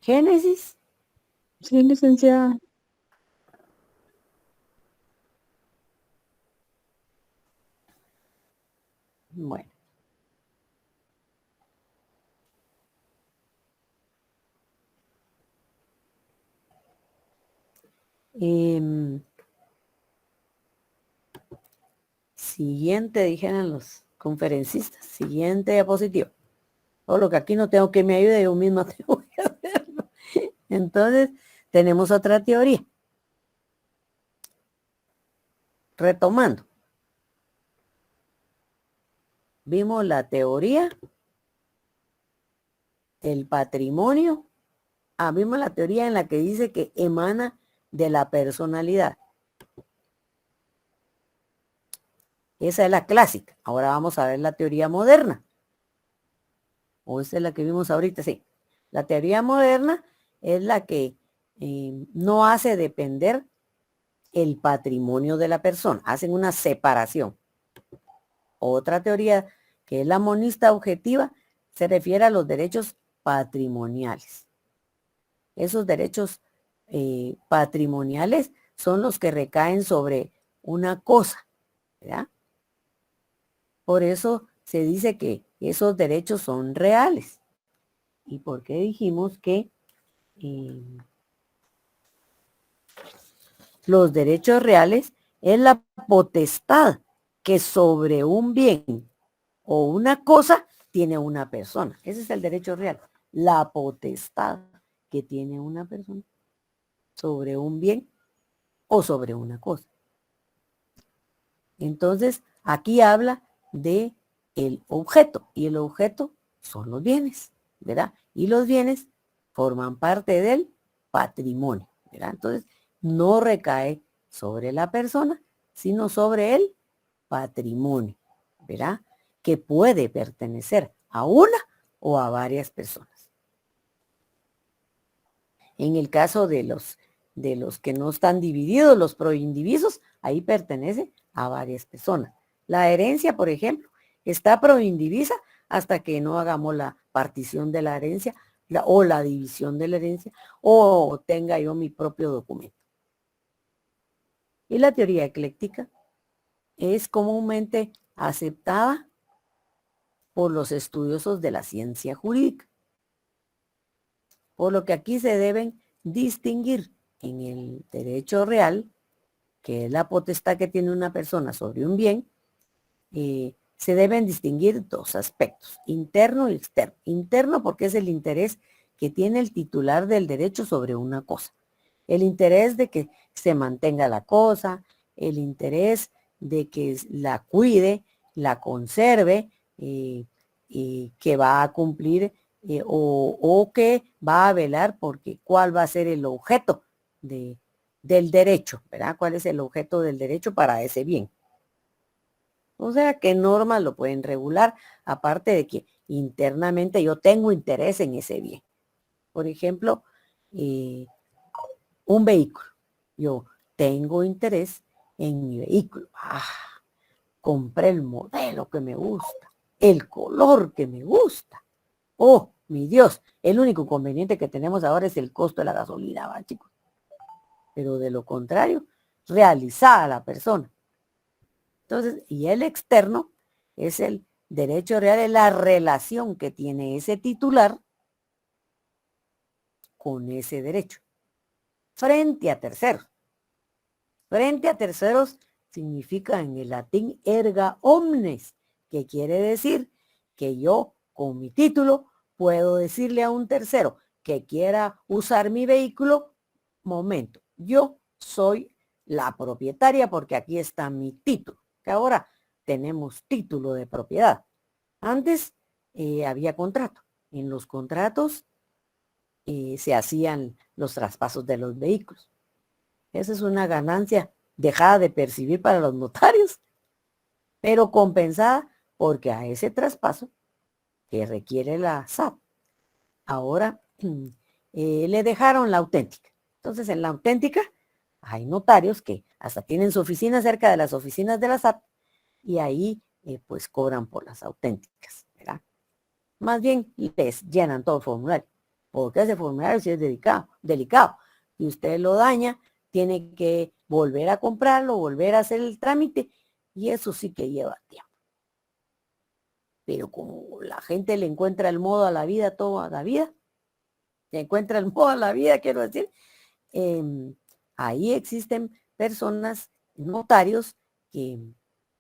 Génesis. Sí, licenciada. Bueno. Siguiente, dijeron los conferencistas. Siguiente diapositiva. Todo lo que aquí no tengo que me ayude, yo misma tengo que hacerlo. Entonces, tenemos otra teoría. Retomando. Vimos la teoría del patrimonio. Vimos la teoría en la que dice que emana de la personalidad. Esa es la clásica. Ahora vamos a ver la teoría moderna. ¿O esa es la que vimos ahorita? Sí. La teoría moderna es la que no hace depender el patrimonio de la persona. Hacen una separación. Otra teoría, que es la monista objetiva, se refiere a los derechos patrimoniales. Esos derechos patrimoniales son los que recaen sobre una cosa, ¿verdad? Por eso se dice que esos derechos son reales. ¿Y por qué dijimos que los derechos reales es la potestad que sobre un bien o una cosa tiene una persona? Ese es el derecho real. La potestad que tiene una persona sobre un bien o sobre una cosa. Entonces, aquí habla de el objeto, y el objeto son los bienes, ¿verdad? Y los bienes forman parte del patrimonio, ¿verdad? Entonces, no recae sobre la persona, sino sobre el patrimonio, ¿verdad? Que puede pertenecer a una o a varias personas. En el caso de los que no están divididos, los proindivisos, ahí pertenece a varias personas. La herencia, por ejemplo, está proindivisa hasta que no hagamos la partición de la herencia o la división de la herencia o tenga yo mi propio documento. Y la teoría ecléctica es comúnmente aceptada por los estudiosos de la ciencia jurídica. Por lo que aquí se deben distinguir en el derecho real, que es la potestad que tiene una persona sobre un bien, se deben distinguir dos aspectos, interno y externo. Interno porque es el interés que tiene el titular del derecho sobre una cosa. El interés de que se mantenga la cosa, el interés de que la cuide, la conserve, y que va a cumplir o que va a velar porque cuál va a ser el objeto del derecho, ¿verdad? ¿Cuál es el objeto del derecho para ese bien? O sea, ¿qué normas lo pueden regular? Aparte de que internamente yo tengo interés en ese bien. Por ejemplo, un vehículo. Yo tengo interés en mi vehículo. Compré el modelo que me gusta, el color que me gusta. Oh, mi Dios, el único inconveniente que tenemos ahora es el costo de la gasolina, ¿va, chicos? Pero de lo contrario, realizada la persona. Entonces, y el externo es el derecho real, es la relación que tiene ese titular con ese derecho. Frente a terceros. Frente a terceros significa en el latín erga omnes, que quiere decir que yo con mi título puedo decirle a un tercero que quiera usar mi vehículo, momento, yo soy la propietaria porque aquí está mi título, que ahora tenemos título de propiedad. Antes había contrato. En los contratos se hacían los traspasos de los vehículos. Esa es una ganancia dejada de percibir para los notarios, pero compensada porque a ese traspaso que requiere la SAT, ahora le dejaron la auténtica. Entonces, en la auténtica hay notarios que hasta tienen su oficina cerca de las oficinas de la SAT y ahí pues cobran por las auténticas, ¿verdad? Más bien les llenan todo el formulario, porque ese formulario sí es delicado. Y usted lo daña, tiene que volver a comprarlo, volver a hacer el trámite, y eso sí que lleva tiempo. Pero como la gente le encuentra el modo a la vida, toda la vida, le encuentra el modo a la vida, quiero decir, ahí existen personas, notarios, que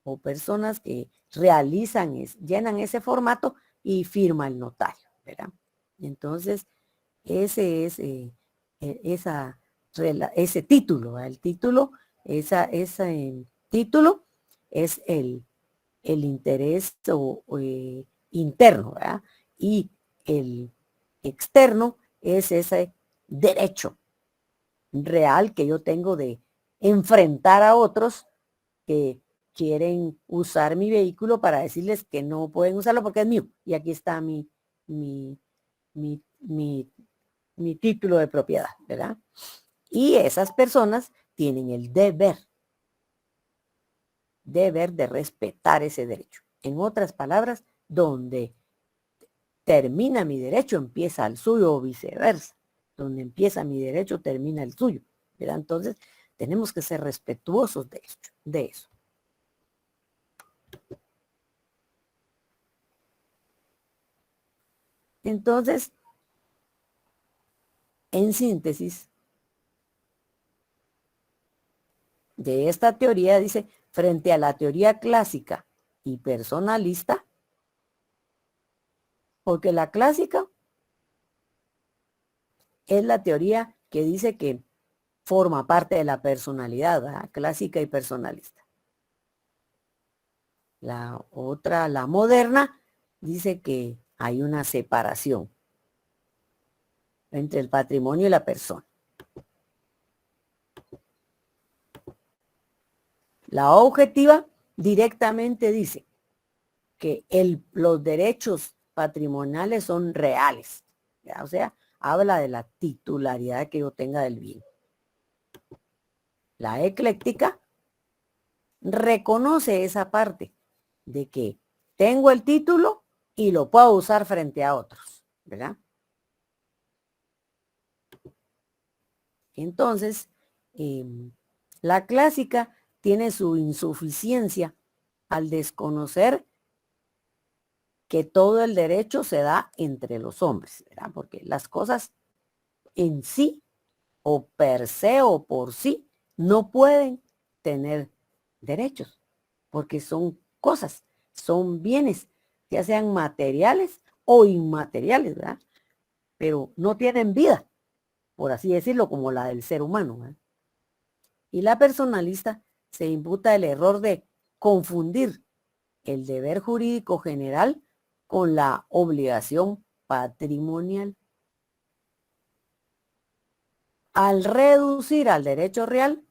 o personas que realizan, llenan ese formato y firma el notario, ¿verdad? Entonces, ese es ese título, ¿verdad? El título, ese título es el interés interno, ¿verdad? Y el externo es ese derecho real que yo tengo de enfrentar a otros que quieren usar mi vehículo para decirles que no pueden usarlo porque es mío. Y aquí está mi título de propiedad, ¿verdad? Y esas personas tienen el deber de respetar ese derecho. En otras palabras, donde termina mi derecho, empieza el suyo o viceversa. Donde empieza mi derecho, termina el suyo, ¿verdad? Entonces, tenemos que ser respetuosos de eso. Entonces, en síntesis, de esta teoría dice, frente a la teoría clásica y personalista, porque la clásica es la teoría que dice que forma parte de la personalidad, ¿verdad? Clásica y personalista. La otra, la moderna, dice que hay una separación entre el patrimonio y la persona. La objetiva directamente dice que los derechos patrimoniales son reales, ¿ya? O sea, habla de la titularidad que yo tenga del bien. La ecléctica reconoce esa parte de que tengo el título y lo puedo usar frente a otros, ¿verdad? Entonces, la clásica tiene su insuficiencia al desconocer que todo el derecho se da entre los hombres, ¿verdad? Porque las cosas en sí o per se o por sí no pueden tener derechos, porque son cosas, son bienes, ya sean materiales o inmateriales, ¿verdad? Pero no tienen vida, por así decirlo, como la del ser humano, ¿verdad? Y la personalista se imputa el error de confundir el deber jurídico general con la obligación patrimonial. Al reducir al derecho real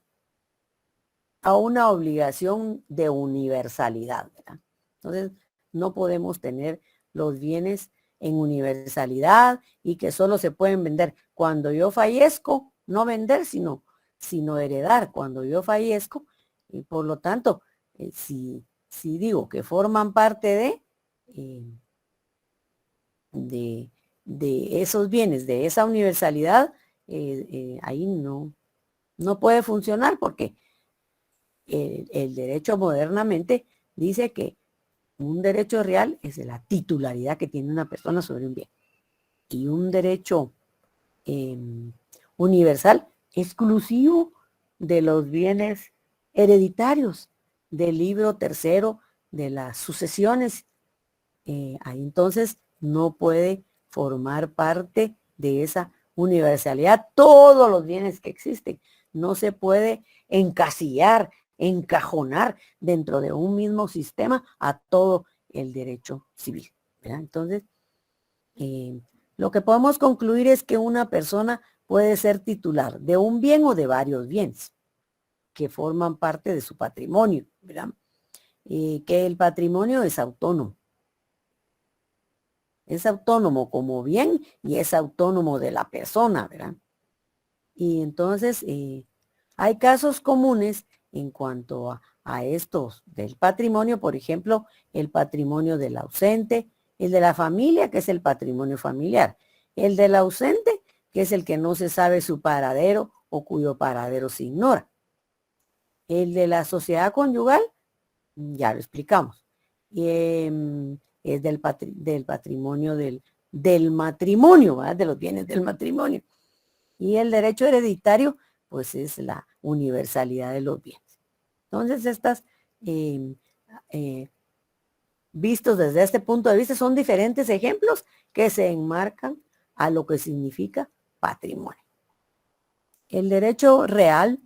a una obligación de universalidad, ¿verdad? Entonces, no podemos tener los bienes en universalidad y que solo se pueden vender. Cuando yo fallezco, no vender, sino heredar cuando yo fallezco. Y por lo tanto, si digo que forman parte de esos bienes, de esa universalidad, ahí no puede funcionar porque el derecho modernamente dice que un derecho real es la titularidad que tiene una persona sobre un bien. Y un derecho universal exclusivo de los bienes hereditarios del libro tercero de las sucesiones. Ahí entonces no puede formar parte de esa universalidad todos los bienes que existen. No se puede encasillar, encajonar dentro de un mismo sistema a todo el derecho civil, ¿verdad? Entonces, lo que podemos concluir es que una persona puede ser titular de un bien o de varios bienes que forman parte de su patrimonio, ¿verdad? Que el patrimonio es autónomo. Es autónomo como bien y es autónomo de la persona, ¿verdad? Y entonces hay casos comunes en cuanto a estos del patrimonio, por ejemplo, el patrimonio del ausente, el de la familia, que es el patrimonio familiar, el del ausente, que es el que no se sabe su paradero o cuyo paradero se ignora. El de la sociedad conyugal, ya lo explicamos. Es del patrimonio del matrimonio, ¿verdad? De los bienes del matrimonio. Y el derecho hereditario, pues es la universalidad de los bienes. Entonces, vistos desde este punto de vista, son diferentes ejemplos que se enmarcan a lo que significa patrimonio. El derecho real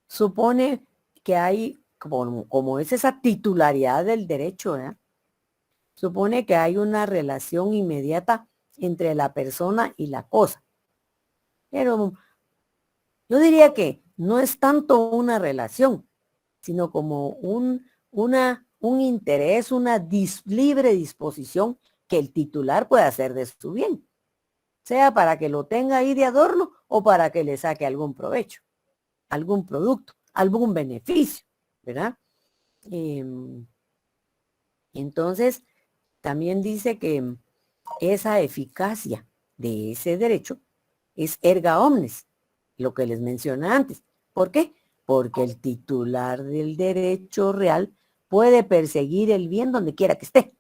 supone que hay, como es esa titularidad del derecho, ¿verdad? Supone que hay una relación inmediata entre la persona y la cosa. Pero yo diría que no es tanto una relación, sino como un interés, una libre disposición que el titular puede hacer de su bien, sea para que lo tenga ahí de adorno o para que le saque algún provecho, algún producto, algún beneficio, ¿verdad? Entonces, también dice que esa eficacia de ese derecho es erga omnes, lo que les mencioné antes. ¿Por qué? Porque el titular del derecho real puede perseguir el bien donde quiera que esté.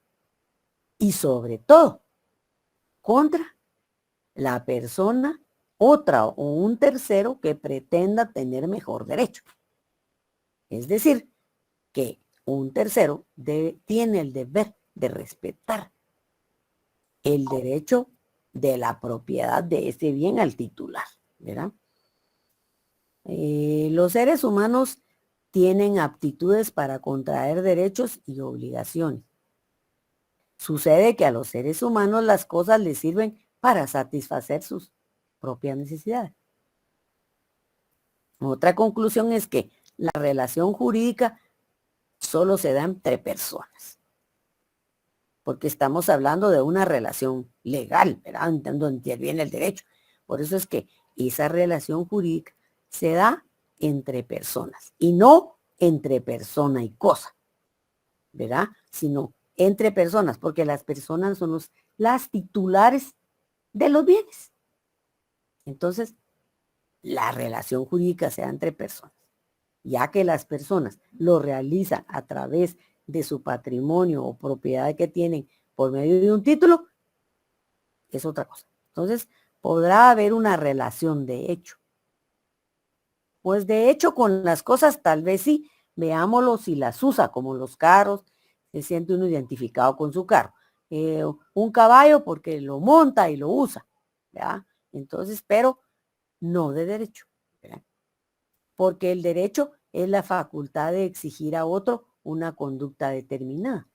Y sobre todo, contra la persona, otra o un tercero que pretenda tener mejor derecho. Es decir, que un tercero tiene el deber de respetar el derecho de la propiedad de ese bien al titular, ¿verdad? Los seres humanos tienen aptitudes para contraer derechos y obligaciones. Sucede que a los seres humanos las cosas les sirven para satisfacer sus propias necesidades. Otra conclusión es que la relación jurídica solo se da entre personas, porque estamos hablando de una relación legal, ¿verdad? Donde interviene el derecho. Por eso es que esa relación jurídica se da entre personas y no entre persona y cosa, ¿verdad? Sino entre personas, porque las personas son las titulares de los bienes. Entonces, la relación jurídica se da entre personas, ya que las personas lo realizan a través de su patrimonio o propiedad que tienen por medio de un título, es otra cosa. Entonces, podrá haber una relación de hecho. Pues de hecho con las cosas tal vez sí, veámoslo si las usa, como los carros, se siente uno identificado con su carro. Un caballo porque lo monta y lo usa, ¿verdad? Entonces, pero no de derecho, ¿verdad? Porque el derecho es la facultad de exigir a otro una conducta determinada.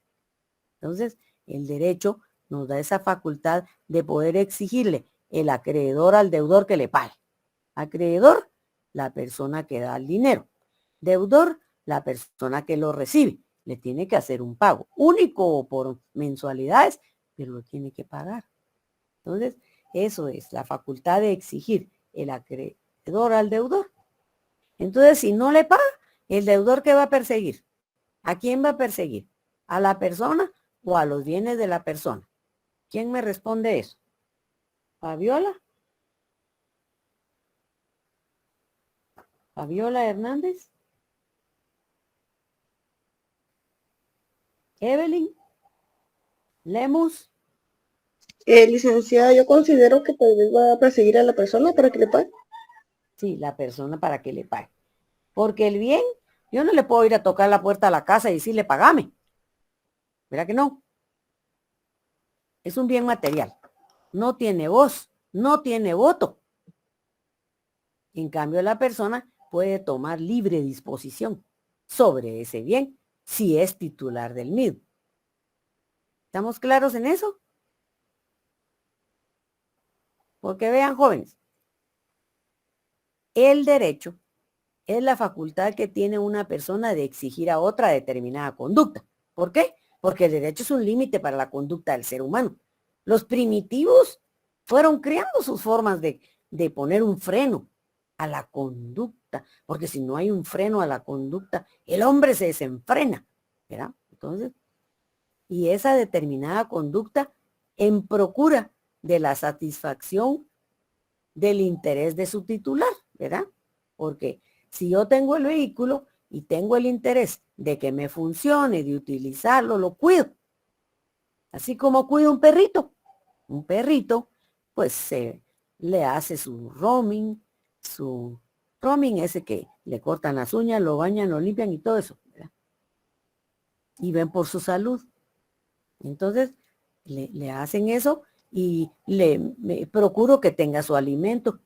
Entonces, el derecho nos da esa facultad de poder exigirle el acreedor al deudor que le pague. Acreedor, la persona que da el dinero. Deudor, la persona que lo recibe. Le tiene que hacer un pago, único o por mensualidades, pero lo tiene que pagar. Entonces, eso es la facultad de exigir el acreedor al deudor. Entonces, si no le paga, el deudor, ¿qué va a perseguir? ¿A quién va a perseguir? ¿A la persona o a los bienes de la persona? ¿Quién me responde eso? ¿Fabiola? ¿Fabiola Hernández? ¿Evelyn? ¿Lemus? Licenciada, yo considero que tal vez va a perseguir a la persona para que le pague. Sí, la persona para que le pague. Porque el bien, yo no le puedo ir a tocar la puerta a la casa y decirle, pagame. ¿Verdad que no? Es un bien material. No tiene voz, no tiene voto. En cambio, la persona puede tomar libre disposición sobre ese bien si es titular del mismo. ¿Estamos claros en eso? Porque vean, jóvenes, el derecho es la facultad que tiene una persona de exigir a otra determinada conducta. ¿Por qué? Porque el derecho es un límite para la conducta del ser humano. Los primitivos fueron creando sus formas de poner un freno a la conducta, porque si no hay un freno a la conducta, el hombre se desenfrena, ¿verdad? Entonces, y esa determinada conducta en procura de la satisfacción del interés de su titular, ¿verdad? Porque si yo tengo el vehículo y tengo el interés de que me funcione, de utilizarlo, lo cuido. Así como cuido un perrito. Un perrito, pues se le hace su roaming ese que le cortan las uñas, lo bañan, lo limpian y todo eso, ¿verdad? y ven por su salud. Entonces, le hacen eso y me procuro que tenga su alimento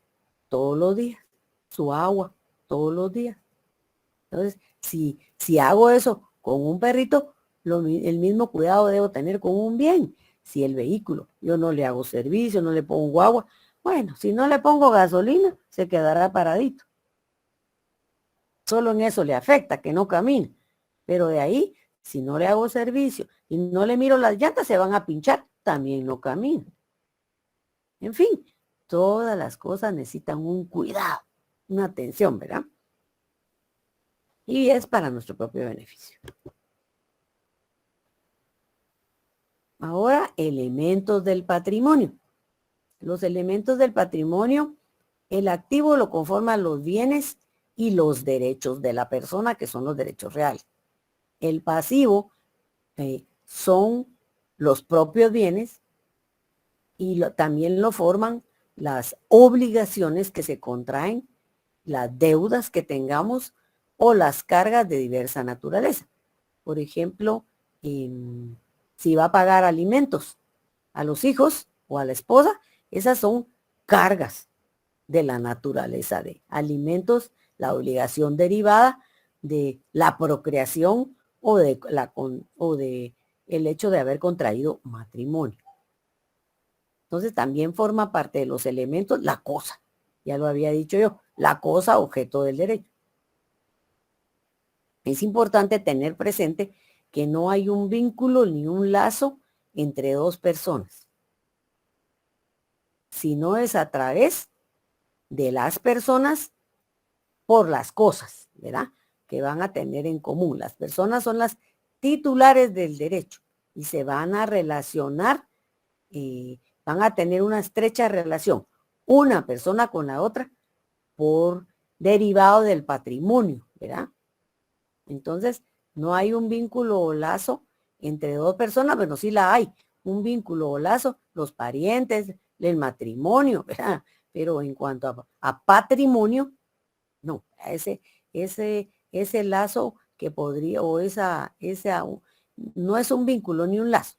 todos los días, su agua todos los días. Entonces, si hago eso con un perrito, el mismo cuidado debo tener con un bien. Si el vehículo, yo no le hago servicio, no le pongo agua, bueno, si no le pongo gasolina, se quedará paradito. Solo en eso le afecta, que no camine. Pero de ahí, si no le hago servicio y no le miro las llantas, se van a pinchar, también no camina. En fin, todas las cosas necesitan un cuidado, una atención, ¿verdad? Y es para nuestro propio beneficio. Ahora, elementos del patrimonio. Los elementos del patrimonio, el activo lo conforman los bienes y los derechos de la persona, que son los derechos reales. El pasivo son los propios bienes y también lo forman las obligaciones que se contraen, las deudas que tengamos o las cargas de diversa naturaleza. Por ejemplo, si va a pagar alimentos a los hijos o a la esposa, esas son cargas de la naturaleza de alimentos, la obligación derivada de la procreación o de el hecho de haber contraído matrimonio. Entonces también forma parte de los elementos la cosa. Ya lo había dicho yo, la cosa objeto del derecho. Es importante tener presente que no hay un vínculo ni un lazo entre dos personas, sino es a través de las personas por las cosas, ¿verdad? Que van a tener en común. Las personas son las titulares del derecho y se van a relacionar, van a tener una estrecha relación, una persona con la otra, por derivado del patrimonio, ¿verdad? Entonces, no hay un vínculo o lazo entre dos personas, pero sí la hay. Un vínculo o lazo, los parientes, el matrimonio, ¿verdad? Pero en cuanto a patrimonio, no, ese lazo que podría, o esa, no es un vínculo ni un lazo,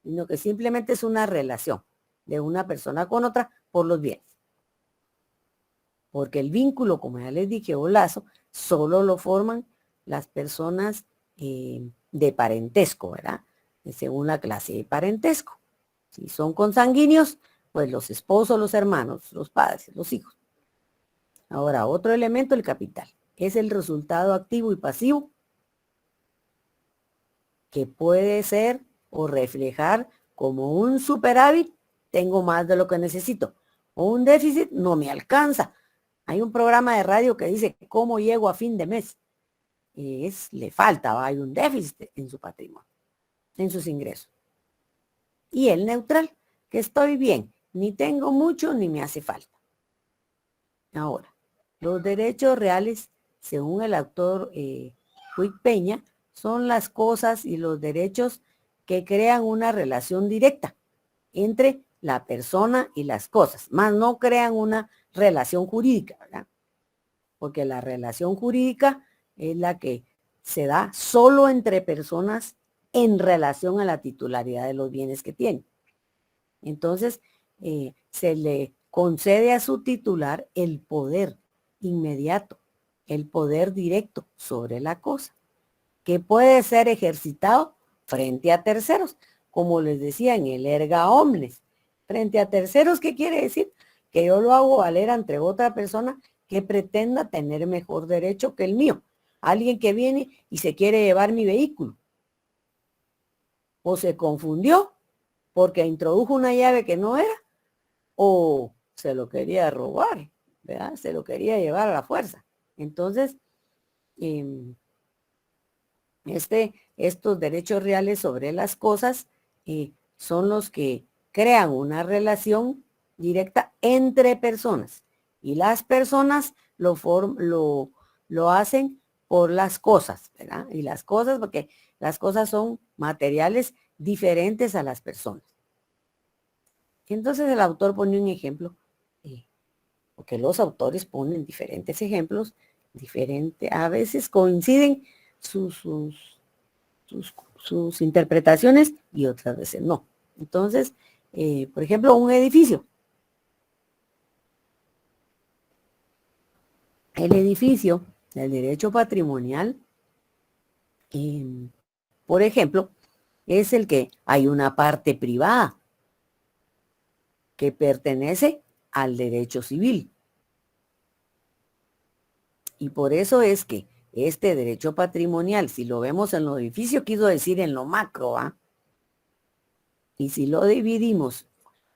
sino que simplemente es una relación de una persona con otra por los bienes. Porque el vínculo, como ya les dije, o lazo, solo lo forman las personas de parentesco, ¿verdad? Según la clase de parentesco. Si son consanguíneos, pues los esposos, los hermanos, los padres, los hijos. Ahora, otro elemento, el capital. Es el resultado activo y pasivo que puede ser o reflejar como un superávit, tengo más de lo que necesito, o un déficit, no me alcanza. Hay un programa de radio que dice cómo llego a fin de mes. Le falta, hay un déficit en su patrimonio, en sus ingresos. Y el neutral, que estoy bien, ni tengo mucho ni me hace falta. Ahora, los derechos reales, según el autor Puig Peña, son las cosas y los derechos que crean una relación directa entre la persona y las cosas, más no crean una relación jurídica, ¿verdad? Porque la relación jurídica es la que se da solo entre personas en relación a la titularidad de los bienes que tienen. Entonces, se le concede a su titular el poder inmediato, el poder directo sobre la cosa, que puede ser ejercitado frente a terceros, como les decía en el erga omnes. Frente a terceros, ¿qué quiere decir? Que yo lo hago valer ante otra persona que pretenda tener mejor derecho que el mío. Alguien que viene y se quiere llevar mi vehículo. O se confundió porque introdujo una llave que no era, o se lo quería robar, ¿verdad? Se lo quería llevar a la fuerza. Entonces, estos derechos reales sobre las cosas son los que crean una relación directa entre personas. Y las personas lo hacen por las cosas, ¿verdad? Y las cosas, porque las cosas son materiales diferentes a las personas. Entonces el autor pone un ejemplo, porque los autores ponen diferentes ejemplos, a veces coinciden sus sus interpretaciones y otras veces no. Entonces, por ejemplo, un edificio. El edificio, el derecho patrimonial, por ejemplo, es el que hay una parte privada que pertenece al derecho civil. Y por eso es que este derecho patrimonial, si lo vemos en lo edificio, quiso decir en lo macro, ¿ah? Y si lo dividimos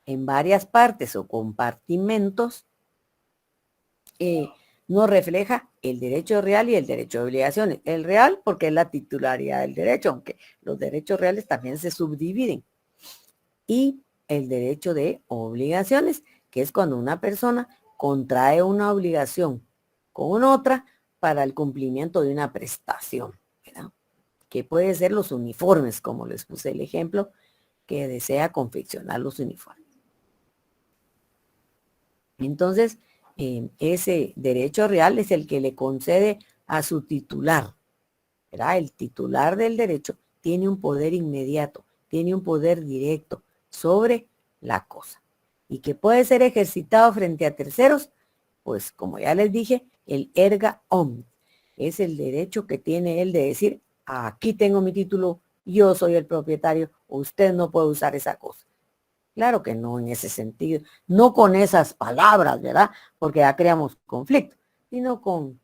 en varias partes o compartimentos, nos refleja el derecho real y el derecho de obligaciones. El real porque es la titularidad del derecho, aunque los derechos reales también se subdividen. Y el derecho de obligaciones, que es cuando una persona contrae una obligación con otra para el cumplimiento de una prestación, ¿verdad? Que puede ser los uniformes, como les puse el ejemplo, que desea confeccionar los uniformes. Entonces, ese derecho real es el que le concede a su titular, ¿verdad? El titular del derecho tiene un poder inmediato, tiene un poder directo sobre la cosa y que puede ser ejercitado frente a terceros, pues como ya les dije, el erga omnes es el derecho que tiene él de decir, aquí tengo mi título, yo soy el propietario, usted no puede usar esa cosa. Claro que no en ese sentido, no con esas palabras, ¿verdad? Porque ya creamos conflicto, sino con,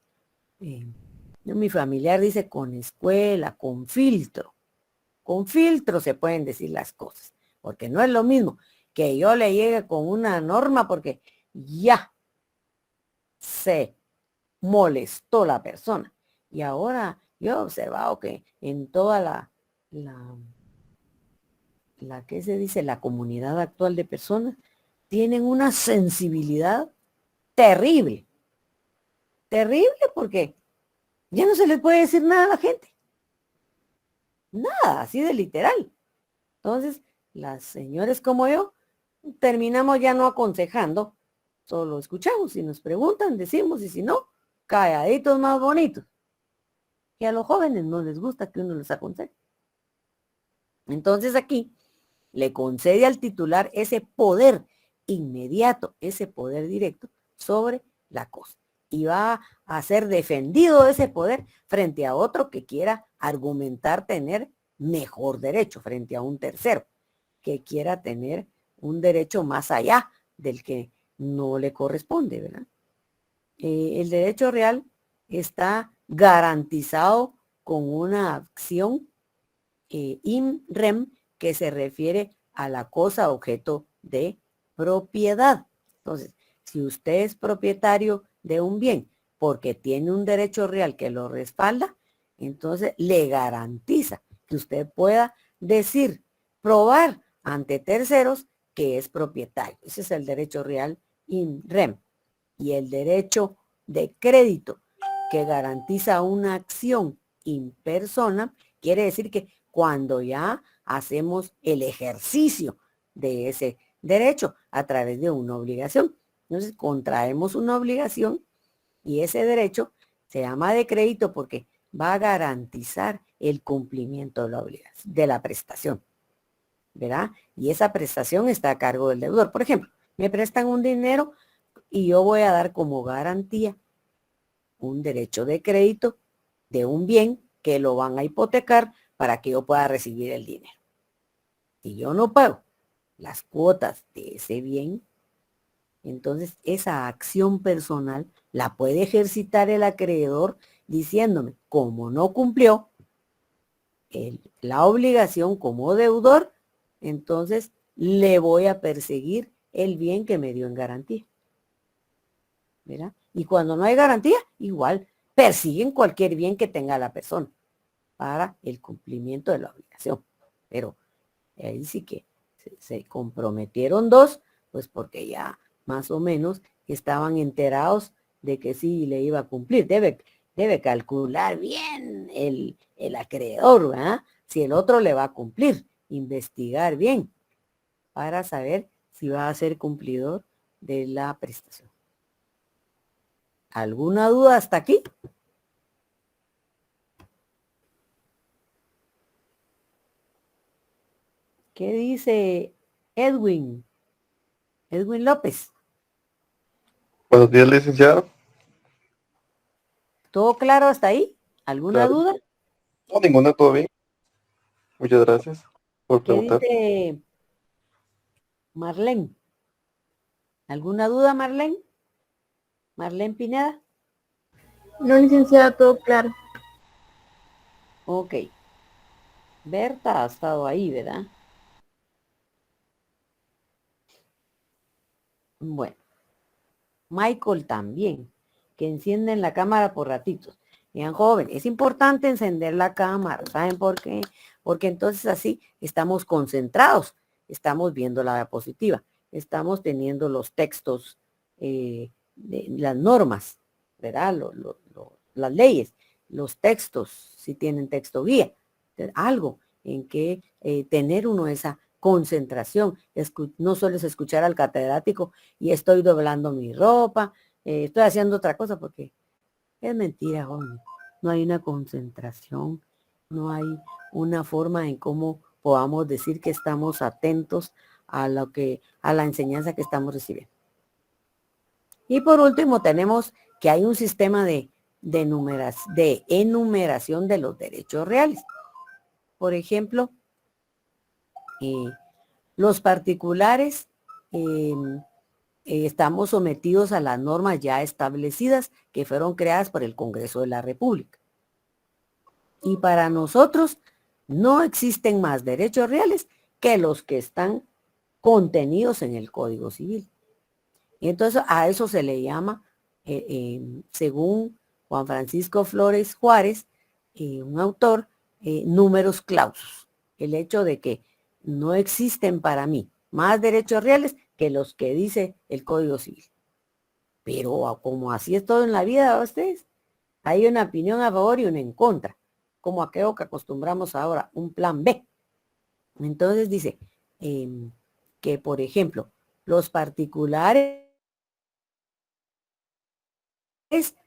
mi familiar dice con escuela, con filtro. Con filtro se pueden decir las cosas, porque no es lo mismo que yo le llegue con una norma porque ya se molestó la persona. Y ahora yo he observado que en toda la que se dice, la comunidad actual de personas, tienen una sensibilidad terrible. Terrible porque ya no se les puede decir nada a la gente. Nada, así de literal. Entonces, las señores como yo, terminamos ya no aconsejando, solo escuchamos. Si nos preguntan, decimos, y si no, calladitos más bonitos. Y a los jóvenes no les gusta que uno les aconseje. Entonces aquí le concede al titular ese poder inmediato, ese poder directo sobre la cosa. Y va a ser defendido ese poder frente a otro que quiera argumentar tener mejor derecho, frente a un tercero que quiera tener un derecho más allá del que no le corresponde, ¿verdad? El derecho real está garantizado con una acción in rem que se refiere a la cosa objeto de propiedad. Entonces, si usted es propietario de un bien porque tiene un derecho real que lo respalda, entonces le garantiza que usted pueda decir, probar ante terceros que es propietario. Ese es el derecho real in rem. Y el derecho de crédito que garantiza una acción in persona, quiere decir que cuando ya hacemos el ejercicio de ese derecho a través de una obligación. Entonces, contraemos una obligación y ese derecho se llama de crédito porque va a garantizar el cumplimiento de la obligación, de la prestación, ¿verdad? Y esa prestación está a cargo del deudor. Por ejemplo, me prestan un dinero y yo voy a dar como garantía un derecho de crédito de un bien que lo van a hipotecar para que yo pueda recibir el dinero. Si yo no pago las cuotas de ese bien, entonces esa acción personal la puede ejercitar el acreedor diciéndome, como no cumplió la obligación como deudor, entonces le voy a perseguir el bien que me dio en garantía. ¿Verdad? Y cuando no hay garantía, igual persiguen cualquier bien que tenga la persona para el cumplimiento de la obligación. Pero ahí sí que se comprometieron dos, pues porque ya más o menos estaban enterados de que sí le iba a cumplir. Debe calcular bien el acreedor, ¿verdad? Si el otro le va a cumplir, investigar bien para saber si va a ser cumplidor de la prestación. ¿Alguna duda hasta aquí? ¿Qué dice Edwin? Edwin López. Buenos días, licenciado. ¿Todo claro hasta ahí? ¿Alguna Claro. duda? No, ninguna, todo bien. Muchas gracias por ¿Qué preguntar. dice Marlene? ¿Alguna duda, Marlene? Marlene Pineda. No, licenciada, todo claro. Ok. Berta ha estado ahí, ¿verdad? Bueno. Michael también, que encienden la cámara por ratitos. Vean, joven, es importante encender la cámara. ¿Saben por qué? Porque entonces así estamos concentrados, estamos viendo la diapositiva, estamos teniendo los textos, las normas, ¿verdad? Las leyes, los textos, si tienen texto guía, algo en que tener uno esa concentración, no solo es escuchar al catedrático y estoy doblando mi ropa, estoy haciendo otra cosa porque es mentira, joven. No hay una concentración, no hay una forma en cómo podamos decir que estamos atentos a la enseñanza que estamos recibiendo. Y por último tenemos que hay un sistema de enumeración de los derechos reales. Por ejemplo, los particulares estamos sometidos a las normas ya establecidas que fueron creadas por el Congreso de la República. Y para nosotros no existen más derechos reales que los que están contenidos en el Código Civil. Y entonces a eso se le llama, según Juan Francisco Flores Juárez, un autor, números clausus. El hecho de que no existen para mí más derechos reales que los que dice el Código Civil. Pero como así es todo en la vida, ustedes, hay una opinión a favor y una en contra, como aquello que acostumbramos ahora, un plan B. Entonces dice que, por ejemplo, los particulares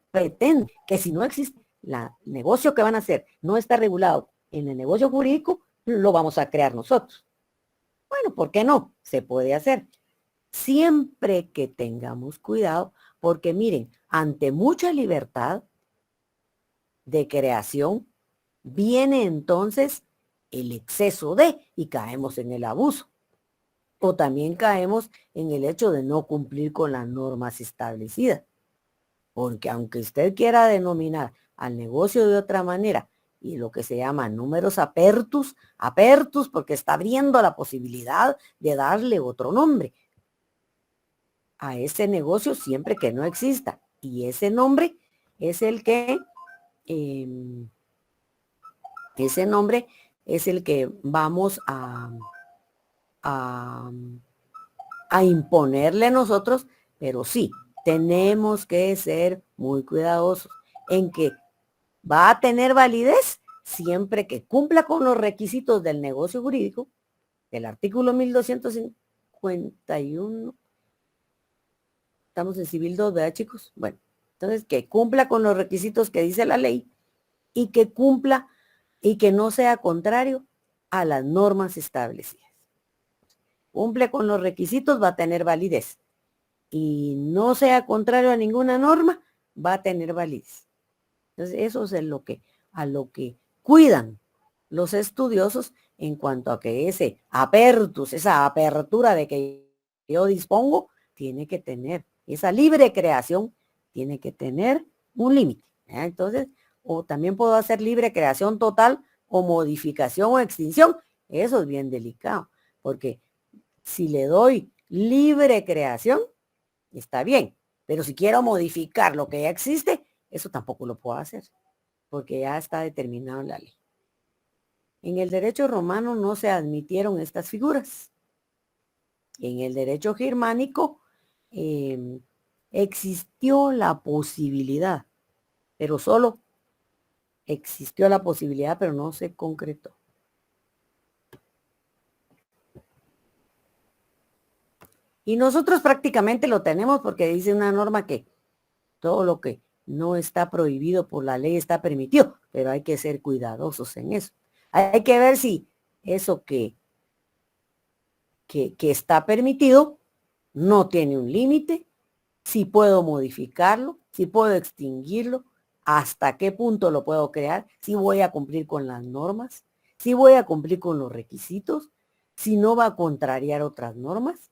pretenden que si no existe el negocio que van a hacer, no está regulado en el negocio jurídico, lo vamos a crear nosotros. Bueno, ¿por qué no? Se puede hacer. Siempre que tengamos cuidado, porque miren, ante mucha libertad de creación, viene entonces el exceso y caemos en el abuso. O también caemos en el hecho de no cumplir con las normas establecidas. Porque aunque usted quiera denominar al negocio de otra manera, y lo que se llama números apertus, porque está abriendo la posibilidad de darle otro nombre a ese negocio siempre que no exista. Y ese nombre es el que, vamos a imponerle nosotros, pero sí, tenemos que ser muy cuidadosos en que va a tener validez siempre que cumpla con los requisitos del negocio jurídico, del artículo 1251. Estamos en civil 2, ¿verdad, chicos? Bueno, entonces que cumpla con los requisitos que dice la ley y que cumpla y que no sea contrario a las normas establecidas. Cumple con los requisitos, va a tener validez. Y no sea contrario a ninguna norma, va a tener validez. Entonces, eso es a lo que cuidan los estudiosos en cuanto a que ese apertus, esa apertura de que yo dispongo, tiene que tener, esa libre creación tiene que tener un límite. Entonces, o también puedo hacer libre creación total o modificación o extinción. Eso es bien delicado, porque si le doy libre creación, está bien, pero si quiero modificar lo que ya existe, eso tampoco lo puedo hacer, porque ya está determinado en la ley. En el derecho romano no se admitieron estas figuras. En el derecho germánico existió la posibilidad, pero solo existió la posibilidad, pero no se concretó. Y nosotros prácticamente lo tenemos porque dice una norma que todo lo que no está prohibido por la ley está permitido, pero hay que ser cuidadosos en eso. Hay que ver si eso que que está permitido, no tiene un límite, si puedo modificarlo, si puedo extinguirlo, hasta qué punto lo puedo crear, si voy a cumplir con las normas, si voy a cumplir con los requisitos, si no va a contrariar otras normas.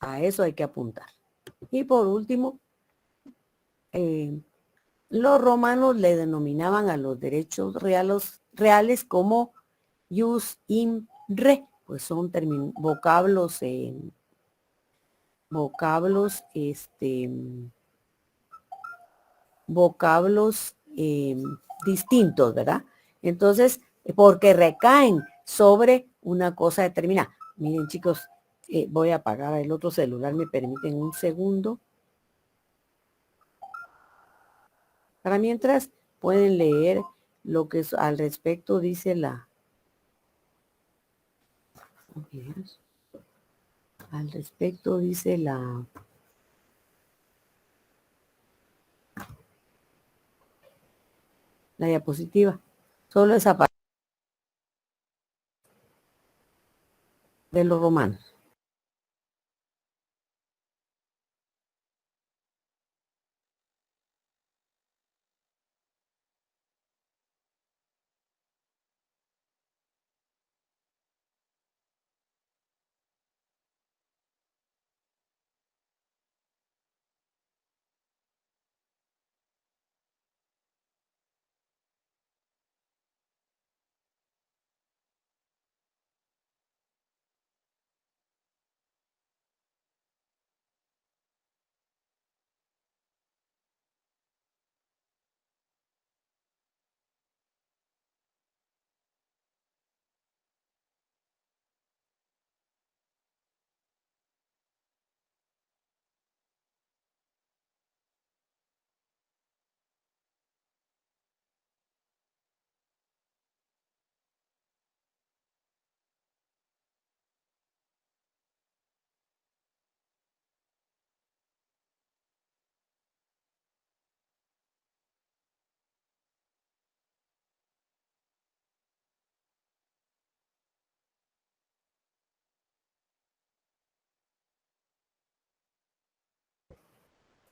A eso hay que apuntar. Y por último, los romanos le denominaban a los derechos reales como jus in re, pues son vocablos, vocablos distintos, ¿verdad? Entonces, porque recaen sobre una cosa determinada. Miren, chicos, voy a apagar el otro celular, me permiten un segundo. Para mientras pueden leer lo que al respecto dice la diapositiva. Solo esa parte de los romanos.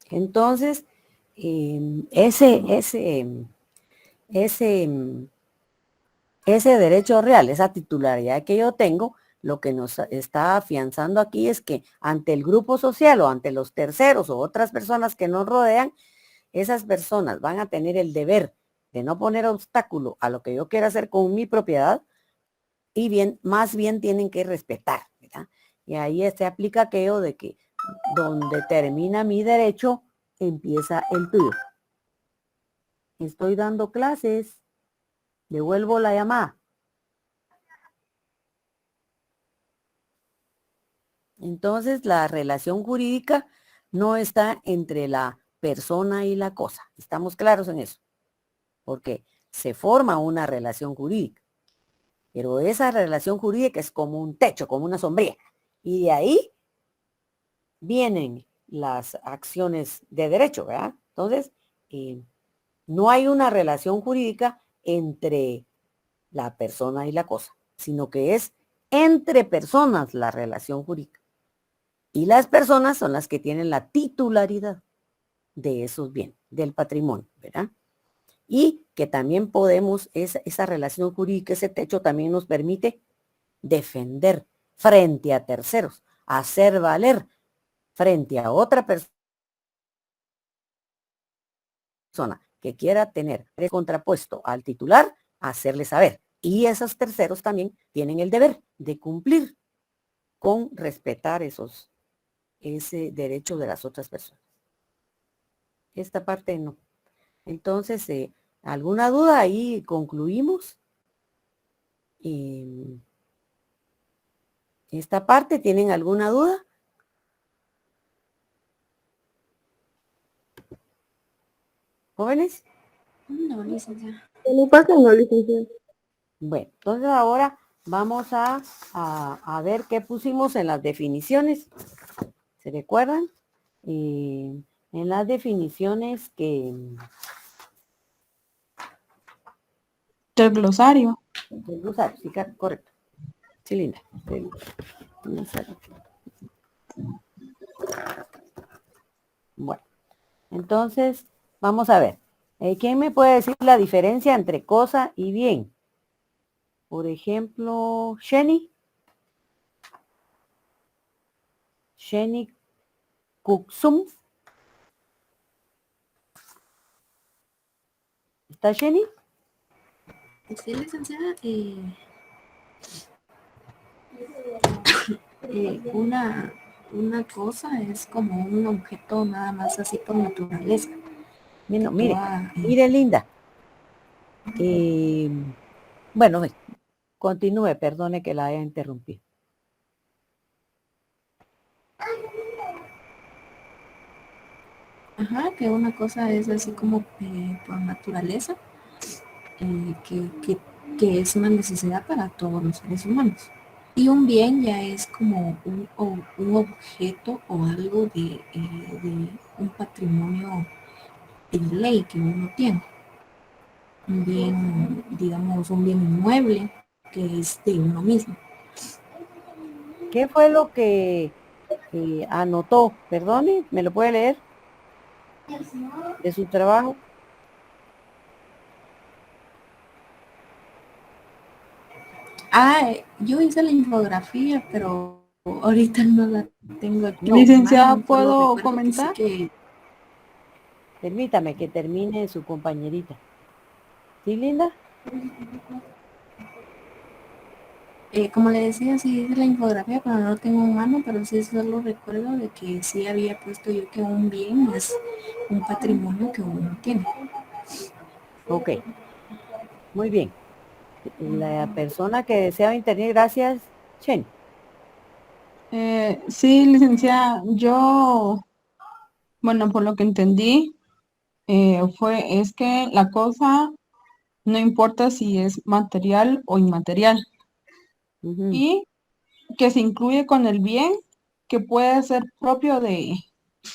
Entonces, ese derecho real, esa titularidad que yo tengo, lo que nos está afianzando aquí es que ante el grupo social o ante los terceros o otras personas que nos rodean, esas personas van a tener el deber de no poner obstáculo a lo que yo quiera hacer con mi propiedad y más bien tienen que respetar, ¿verdad? Y ahí se aplica aquello de que donde termina mi derecho, empieza el tuyo. Estoy dando clases. Devuelvo la llamada. Entonces, la relación jurídica no está entre la persona y la cosa. ¿Estamos claros en eso? Porque se forma una relación jurídica. Pero esa relación jurídica es como un techo, como una sombrilla. Y de ahí vienen las acciones de derecho, ¿verdad? Entonces, no hay una relación jurídica entre la persona y la cosa, sino que es entre personas la relación jurídica. Y las personas son las que tienen la titularidad de esos bienes, del patrimonio, ¿verdad? Y que también podemos, esa relación jurídica, ese techo también nos permite defender frente a terceros, hacer valer frente a otra persona que quiera tener contrapuesto al titular, hacerle saber. Y esos terceros también tienen el deber de cumplir con respetar ese derecho de las otras personas. Esta parte no. Entonces, ¿alguna duda? Ahí concluimos. Esta parte, ¿tienen alguna duda? ¿Jóvenes? No, licenciada. No pasa, no, licenciada. Bueno, entonces ahora vamos a ver qué pusimos en las definiciones. ¿Se recuerdan? En las definiciones Del glosario. del glosario, sí, correcto. Sí, Linda. Sí. Vamos a ver. Bueno, entonces, vamos a ver. ¿Quién me puede decir la diferencia entre cosa y bien? Por ejemplo, Sheni. Sheni Kuksum. ¿Está Sheni? Sí, licenciada, una cosa es como un objeto nada más así por naturaleza. Mire, Toda, mire, Linda. Bueno, continúe, perdone que la haya interrumpido. Ajá, que una cosa es así como por naturaleza, que es una necesidad para todos los seres humanos. Y un bien ya es como un objeto o algo de un patrimonio de ley que uno tiene. Un bien, digamos, un bien inmueble que es de uno mismo. ¿Qué fue lo que anotó? Perdone, ¿me lo puede leer? De su trabajo. Ah, yo hice la infografía, pero ahorita no la tengo aquí a Licenciada, mano, solo ¿puedo recuerdo que sí comentar? que Permítame que termine su compañerita. ¿Sí, Linda? como le decía, sí hice la infografía, pero no lo tengo en mano, pero sí solo recuerdo de que sí había puesto yo que un bien es un patrimonio que uno tiene. Ok, muy bien. La persona que deseaba intervenir, gracias, Chen. Sí, licenciada, yo, bueno, por lo que entendí, es que la cosa no importa si es material o inmaterial Ujú. y que se incluye con el bien que puede ser propio de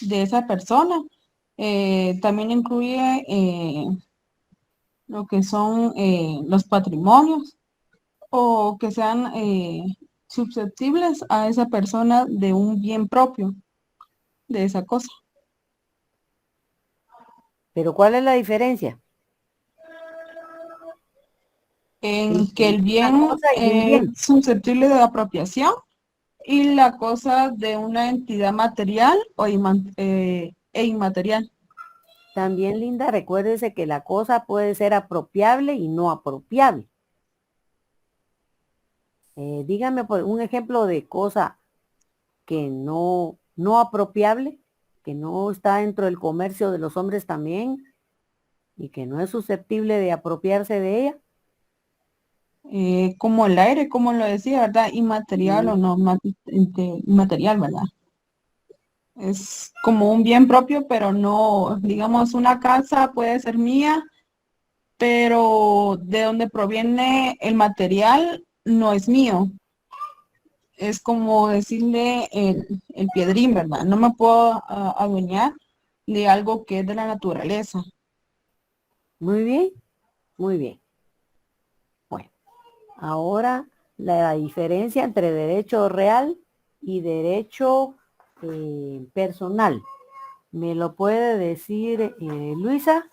esa persona. También incluye lo que son los patrimonios o que sean susceptibles a esa persona de un bien propio de esa cosa. Pero ¿cuál es la diferencia En que entre el una bien cosa y un es bien? susceptible de apropiación y la cosa de una entidad material e inmaterial. También, Linda, recuérdese que la cosa puede ser apropiable y no apropiable. Dígame por un ejemplo de cosa que no apropiable, que no está dentro del comercio de los hombres también y que no es susceptible de apropiarse de ella. Como el aire, como lo decía, ¿verdad? Inmaterial o Mm, no inmaterial, ¿verdad? Es como un bien propio, pero no, digamos, una casa puede ser mía, pero de donde proviene el material no es mío. Es como decirle el piedrín, ¿verdad? No me puedo adueñar de algo que es de la naturaleza. Muy bien, muy bien. Bueno, ahora la diferencia entre derecho real y derecho personal. ¿Me lo puede decir Luisa?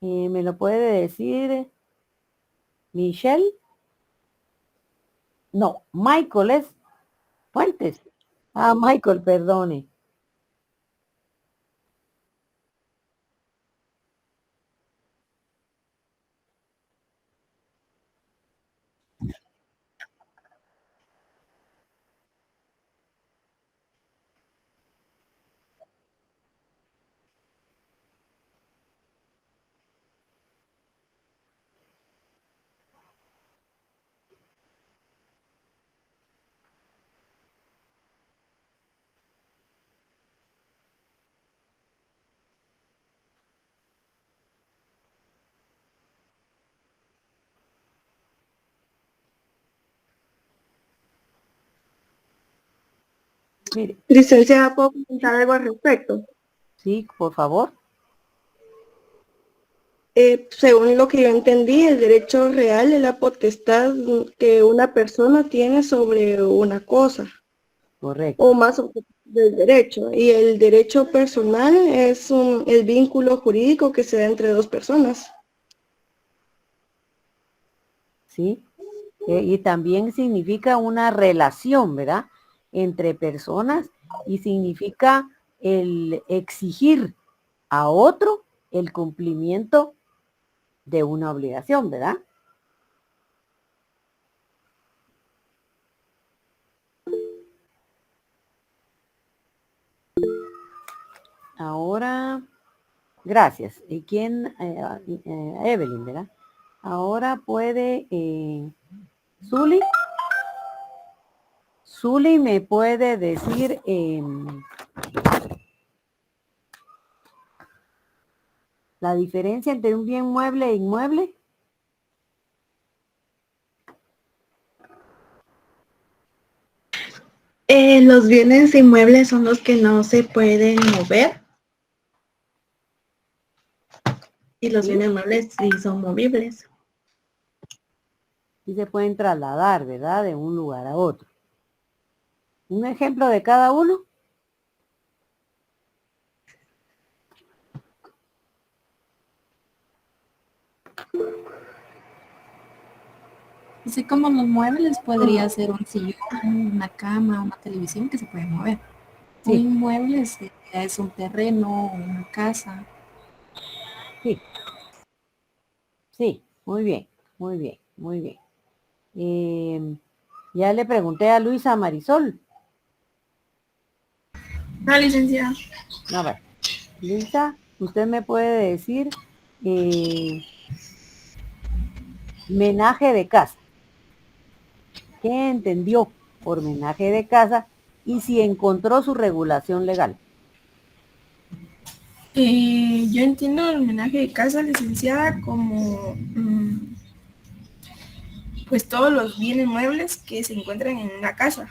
¿Me lo puede decir Michelle? No, Michael es Fuentes. Ah, Michael, perdone. Mire, Licenciada, ¿puedo comentar algo al respecto? sí, por favor. Según lo que yo entendí, el derecho real es la potestad que una persona tiene sobre una cosa, Correcto. o más del derecho. Y el derecho personal es el vínculo jurídico que se da entre dos personas. ¿Sí? Y también significa una relación, ¿verdad? Entre personas y significa el exigir a otro el cumplimiento de una obligación, ¿verdad? Ahora, gracias. ¿Y quién? Evelyn, ¿verdad? Ahora puede, Zuli. Zuli me puede decir la diferencia entre un bien mueble e inmueble. Los bienes inmuebles son los que no se pueden mover y los bienes muebles sí son movibles. Sí se pueden trasladar, ¿verdad? De un lugar a otro. Un ejemplo de cada uno. Así como los muebles podría ser un sillón, una cama, una televisión que se puede mover. Un Sí, inmueble es un terreno, una casa. sí, sí, muy bien, muy bien, muy bien. Ya le pregunté a Luisa Marisol. No, licenciada. A ver, Luisa, usted me puede decir menaje de casa. ¿Qué entendió por menaje de casa y si encontró su regulación legal? Yo entiendo el homenaje de casa, licenciada, como pues todos los bienes muebles que se encuentran en una casa,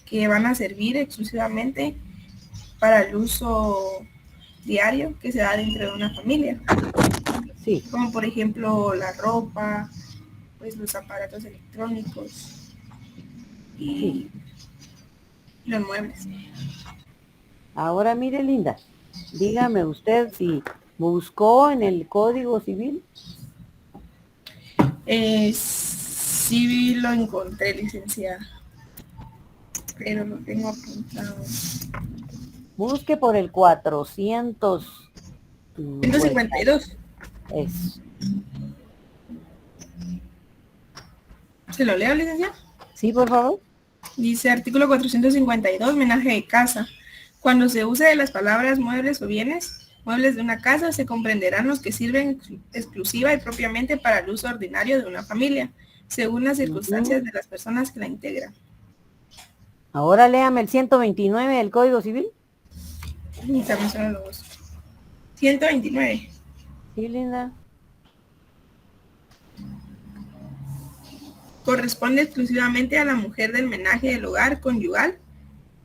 que van a servir exclusivamente para el uso diario que se da dentro de una familia. Sí. Como por ejemplo la ropa, pues los aparatos electrónicos y Sí. los muebles. Ahora mire, Linda, dígame usted si buscó en el Código Civil. Sí lo encontré, licenciada, pero lo tengo apuntado. Busque por el 400. 152. Eso. ¿Se lo leo, licenciada? Sí, por favor. Dice artículo 452, menaje de casa. Cuando se use de las palabras muebles o bienes, muebles de una casa, se comprenderán los que sirven exclusiva y propiamente para el uso ordinario de una familia, según las circunstancias de las personas que la integran. Ahora léame el 129 del Código Civil. Y también son los 129. Sí, Linda. Corresponde exclusivamente a la mujer del menaje del hogar conyugal,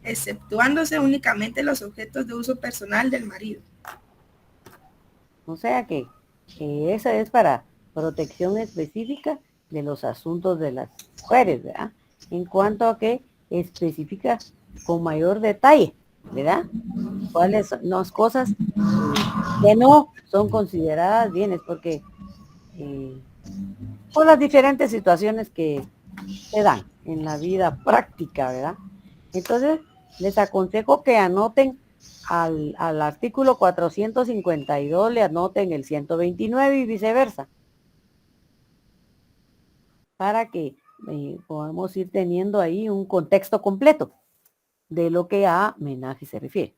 exceptuándose únicamente los objetos de uso personal del marido. O sea que esa es para protección específica de los asuntos de las mujeres, ¿verdad? En cuanto a que especifica con mayor detalle, ¿verdad? Cuáles son las cosas que no son consideradas bienes, porque por las diferentes situaciones que se dan en la vida práctica, ¿verdad? Entonces, les aconsejo que anoten al artículo 452, le anoten el 129 y viceversa, para que podamos ir teniendo ahí un contexto completo de lo que a menaje se refiere.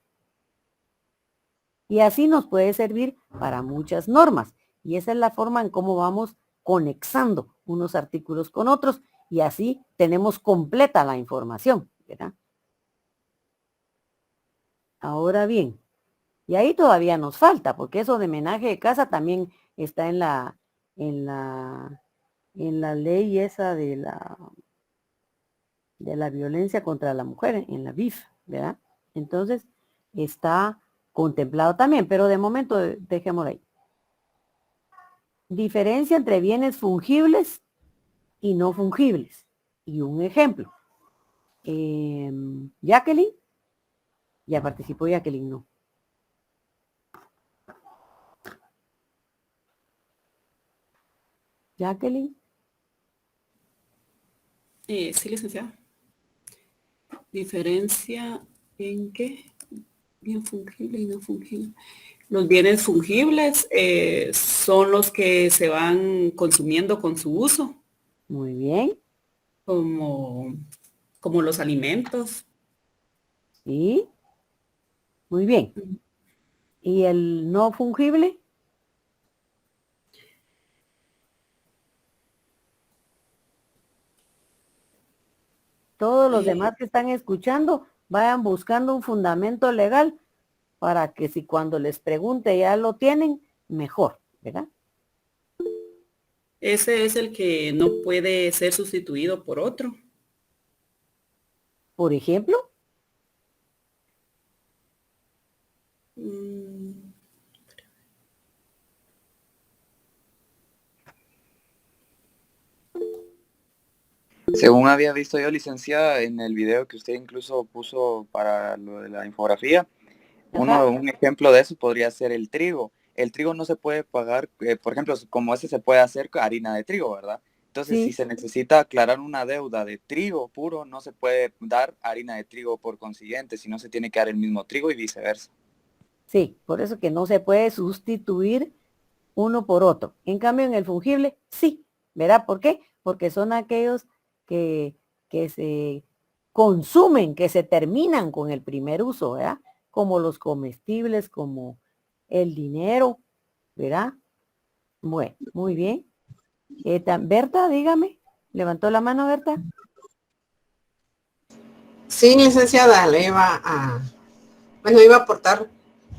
Y así nos puede servir para muchas normas. Y esa es la forma en cómo vamos conexando unos artículos con otros y así tenemos completa la información, ¿verdad? Ahora bien, y ahí todavía nos falta, porque eso de menaje de casa también está en la ley esa de la violencia contra la mujer, en la BIF, ¿verdad? Entonces, está contemplado también, pero de momento dejémoslo ahí. Diferencia entre bienes fungibles y no fungibles. Y un ejemplo. Jacqueline. Ya participó Jacqueline, no. Jacqueline. Sí, licenciada. Diferencia en qué? Bien fungible y no fungible. Los bienes fungibles son los que se van consumiendo con su uso. Muy bien. Como los alimentos. Sí. Muy bien. ¿Y el no fungible? Todos los demás que están escuchando vayan buscando un fundamento legal para que si cuando les pregunte ya lo tienen, mejor, ¿verdad? Ese es el que no puede ser sustituido por otro. Por ejemplo. Según había visto yo, licenciada, en el video que usted incluso puso para lo de la infografía, un ejemplo de eso podría ser el trigo. El trigo no se puede pagar, por ejemplo, como ese se puede hacer con harina de trigo, ¿verdad? Entonces, si se necesita aclarar una deuda de trigo puro, no se puede dar harina de trigo por consiguiente, sino se tiene que dar el mismo trigo y viceversa. Sí, por eso que no se puede sustituir uno por otro. En cambio, en el fungible, sí. ¿Verdad? ¿Por qué? Porque son aquellos que se consumen, que se terminan con el primer uso, ¿verdad? Como los comestibles, como el dinero, ¿verdad? Bueno, muy bien. Berta, dígame. ¿Levantó la mano, Berta? Sí, licenciada, iba a aportar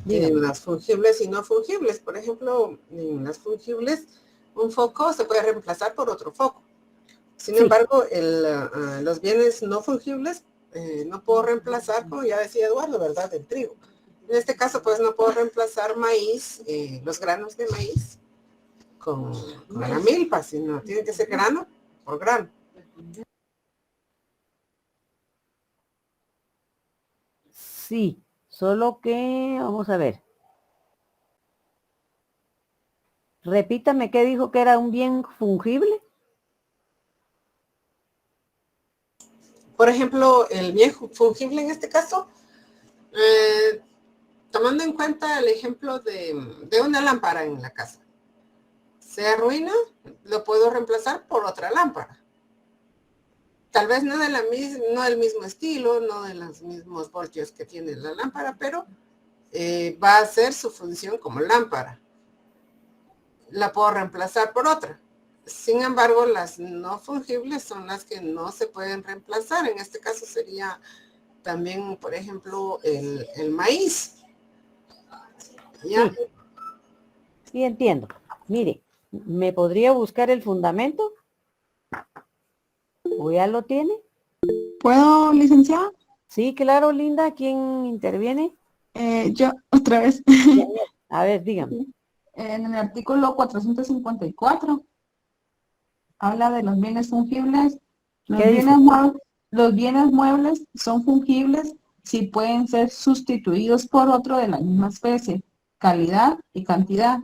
las fungibles y no fungibles. Por ejemplo, en las fungibles, un foco se puede reemplazar por otro foco. Sin embargo, los bienes no fungibles no puedo reemplazar, como ya decía Eduardo, ¿verdad? El trigo. En este caso, pues no puedo reemplazar maíz, los granos de maíz con la milpa, sino tiene que ser grano por grano. Sí, solo que, vamos a ver. Repítame qué dijo que era un bien fungible. Por ejemplo, el bien fungible en este caso, tomando en cuenta el ejemplo de una lámpara en la casa. Se arruina, lo puedo reemplazar por otra lámpara. Tal vez no del mismo estilo, no de los mismos voltios que tiene la lámpara, pero va a hacer su función como lámpara. La puedo reemplazar por otra. Sin embargo, las no fungibles son las que no se pueden reemplazar. En este caso sería también, por ejemplo, el maíz. ¿Ya? Sí, entiendo. Mire, ¿me podría buscar el fundamento? ¿O ya lo tiene? ¿Puedo, licenciada? Sí, claro, Linda. ¿Quién interviene? Yo, otra vez. A ver, dígame. En el artículo 454 habla de los bienes fungibles. Los bienes muebles son fungibles si pueden ser sustituidos por otro de la misma especie, calidad y cantidad.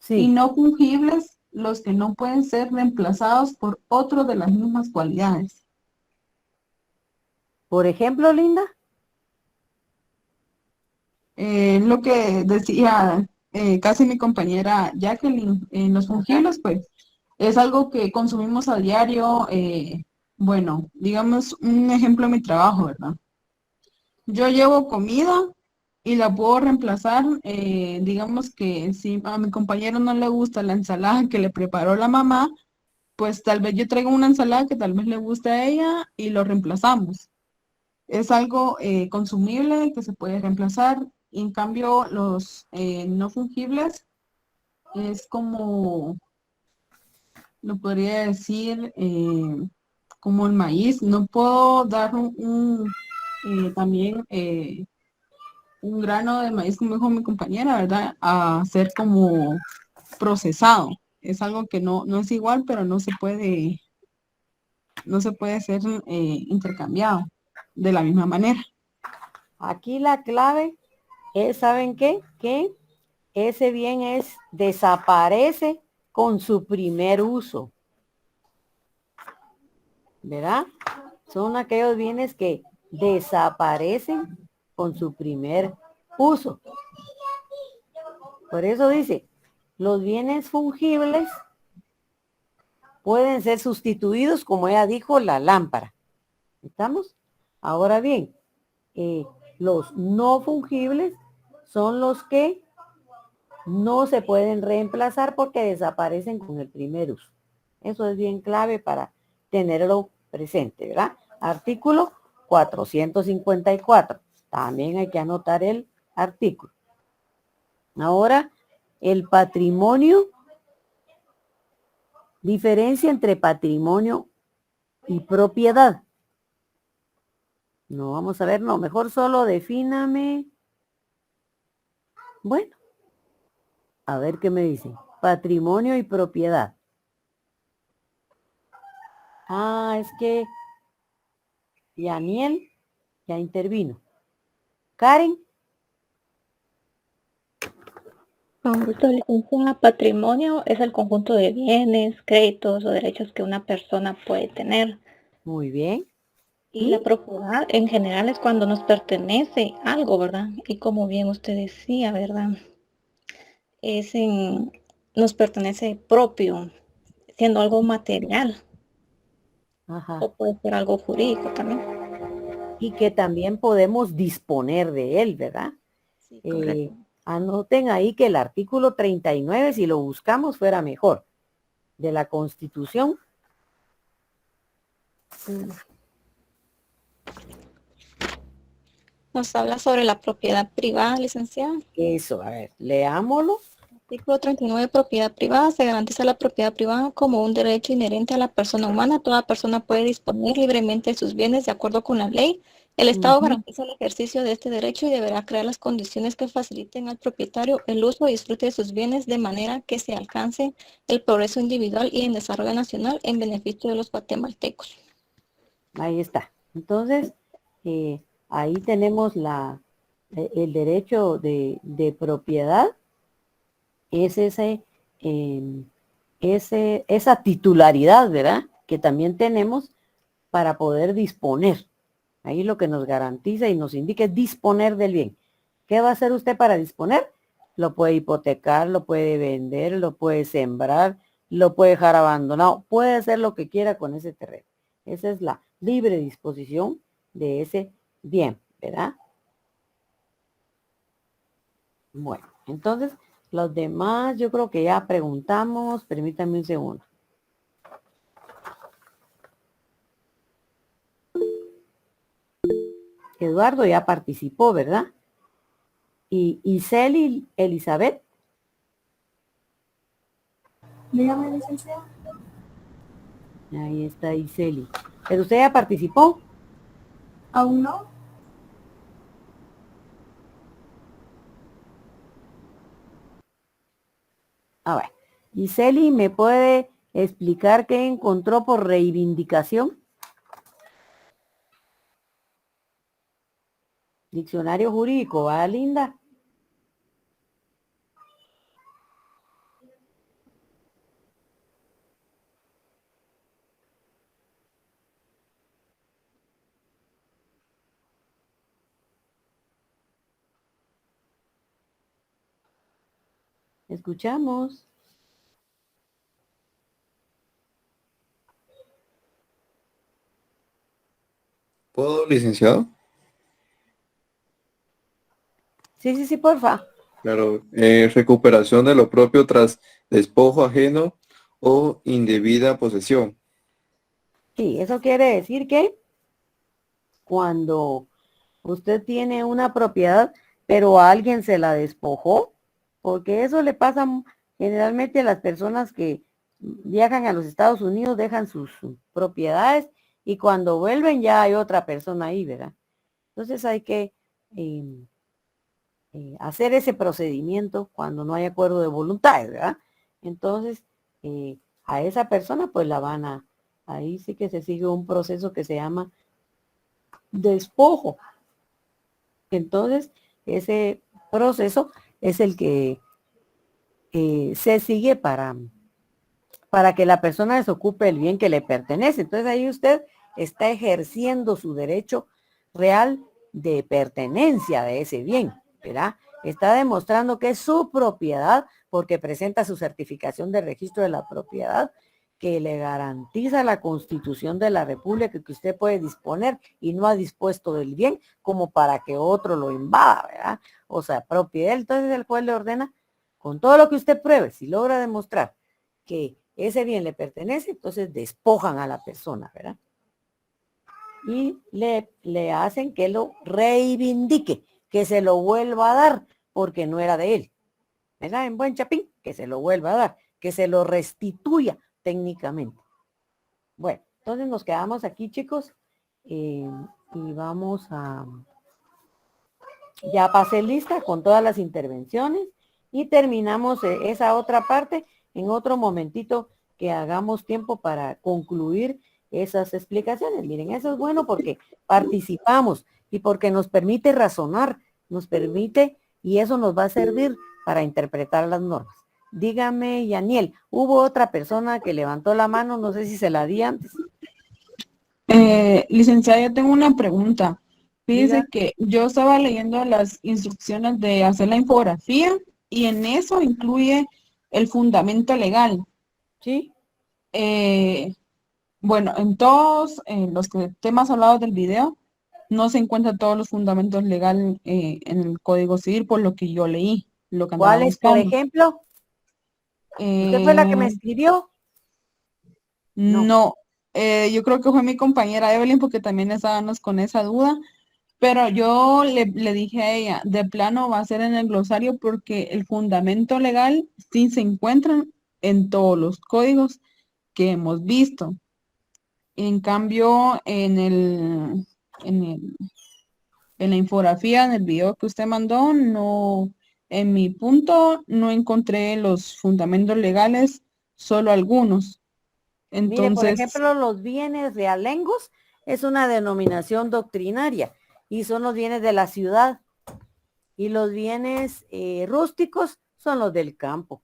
Y no fungibles los que no pueden ser reemplazados por otro de las mismas cualidades. Por ejemplo, Linda. Lo que decía casi mi compañera Jacqueline, los fungibles, pues, es algo que consumimos a diario. Bueno, digamos un ejemplo de mi trabajo, ¿verdad? Yo llevo comida y la puedo reemplazar, digamos que si a mi compañero no le gusta la ensalada que le preparó la mamá, pues tal vez yo traigo una ensalada que tal vez le guste a ella y lo reemplazamos. Es algo consumible que se puede reemplazar. En cambio, los no fungibles es como, lo podría decir, como el maíz. No puedo dar también un grano de maíz, como dijo mi compañera, ¿verdad? A ser como procesado. Es algo que no es igual, pero no se puede ser intercambiado de la misma manera. Aquí la clave es, ¿saben qué? Que ese bien desaparece con su primer uso. ¿Verdad? Son aquellos bienes que desaparecen con su primer uso. Por eso dice, los bienes fungibles pueden ser sustituidos, como ella dijo, la lámpara. ¿Estamos? Ahora bien, los no fungibles son los que no se pueden reemplazar porque desaparecen con el primer uso. Eso es bien clave para tenerlo presente, ¿verdad? Artículo 454. También hay que anotar el artículo. Ahora, el patrimonio, diferencia entre patrimonio y propiedad. No, vamos a ver, no, mejor solo defíname. Bueno, a ver qué me dicen. Patrimonio y propiedad. Ah, es que Yaniel ya intervino. Karen. Con gusto, licenciada. Patrimonio es el conjunto de bienes, créditos o derechos que una persona puede tener. Muy bien. Y la propiedad en general es cuando nos pertenece algo, ¿verdad? Y como bien usted decía, ¿verdad? Nos pertenece propio, siendo algo material. Ajá. O puede ser algo jurídico también. Y que también podemos disponer de él, ¿verdad? Sí, correcto. Anoten ahí que el artículo 39, si lo buscamos, fuera mejor, de la Constitución. Nos habla sobre la propiedad privada, licenciada. Eso, a ver, leámoslo. Artículo 39, propiedad privada. Se garantiza la propiedad privada como un derecho inherente a la persona humana. Toda persona puede disponer libremente de sus bienes de acuerdo con la ley. El Estado garantiza el ejercicio de este derecho y deberá crear las condiciones que faciliten al propietario el uso y disfrute de sus bienes de manera que se alcance el progreso individual y el desarrollo nacional en beneficio de los guatemaltecos. Ahí está. Entonces, ahí tenemos el derecho de propiedad. Es esa titularidad, ¿verdad? Que también tenemos para poder disponer. Ahí lo que nos garantiza y nos indica es disponer del bien. ¿Qué va a hacer usted para disponer? Lo puede hipotecar, lo puede vender, lo puede sembrar, lo puede dejar abandonado, puede hacer lo que quiera con ese terreno. Esa es la libre disposición de ese bien, ¿verdad? Bueno, entonces los demás yo creo que ya preguntamos. Permítanme un segundo. Eduardo ya participó, ¿verdad? Y Celi Elizabeth. Dígame, licenciada. Ahí está Iseli. ¿Pero usted ya participó? ¿Aún no? A ver. Iseli, ¿me puede explicar qué encontró por reivindicación? Diccionario jurídico, ¿va, Linda? Escuchamos. ¿Puedo, licenciado? Sí, porfa. Claro, recuperación de lo propio tras despojo ajeno o indebida posesión. Sí, eso quiere decir que cuando usted tiene una propiedad, pero a alguien se la despojó, porque eso le pasa generalmente a las personas que viajan a los Estados Unidos, dejan sus propiedades y cuando vuelven ya hay otra persona ahí, ¿verdad? Entonces hay que hacer ese procedimiento cuando no hay acuerdo de voluntades, ¿verdad? Entonces, a esa persona pues la van a, ahí sí que se sigue un proceso que se llama despojo. Entonces, ese proceso es el que se sigue para que la persona desocupe el bien que le pertenece. Entonces ahí usted está ejerciendo su derecho real de pertenencia de ese bien, ¿verdad? Está demostrando que es su propiedad porque presenta su certificación de registro de la propiedad que le garantiza la Constitución de la República que usted puede disponer y no ha dispuesto del bien como para que otro lo invada, ¿verdad? O sea, propiedad. Entonces el juez le ordena, con todo lo que usted pruebe, si logra demostrar que ese bien le pertenece, entonces despojan a la persona, ¿verdad? Y le hacen que lo reivindique, que se lo vuelva a dar, porque no era de él, ¿verdad? En buen chapín, que se lo vuelva a dar, que se lo restituya técnicamente. Bueno, entonces nos quedamos aquí, chicos, y vamos a... Ya pasé lista con todas las intervenciones y terminamos esa otra parte en otro momentito que hagamos tiempo para concluir esas explicaciones. Miren, eso es bueno porque participamos y porque nos permite razonar, nos permite, y eso nos va a servir para interpretar las normas. Dígame, Yaniel, hubo otra persona que levantó la mano, no sé si se la di antes. Licenciada, yo tengo una pregunta. Fíjese Diga. que yo estaba leyendo las instrucciones de hacer la infografía y en eso incluye el fundamento legal. Sí. Bueno, en todos los temas hablados del video, no se encuentran todos los fundamentos legales en el Código Civil, por lo que yo leí, lo que andaba ¿Cuál es, por buscando. ejemplo? ¿Usted fue la que me escribió? No, yo creo que fue mi compañera Evelyn, porque también estábamos con esa duda, pero yo le dije a ella, de plano va a ser en el glosario, porque el fundamento legal sí se encuentra en todos los códigos que hemos visto. En cambio, en la infografía, en el video que usted mandó, no, en mi punto, no encontré los fundamentos legales, solo algunos. Mire, por Entonces, ejemplo, los bienes realengos es una denominación doctrinaria y son los bienes de la ciudad. Y los bienes rústicos son los del campo.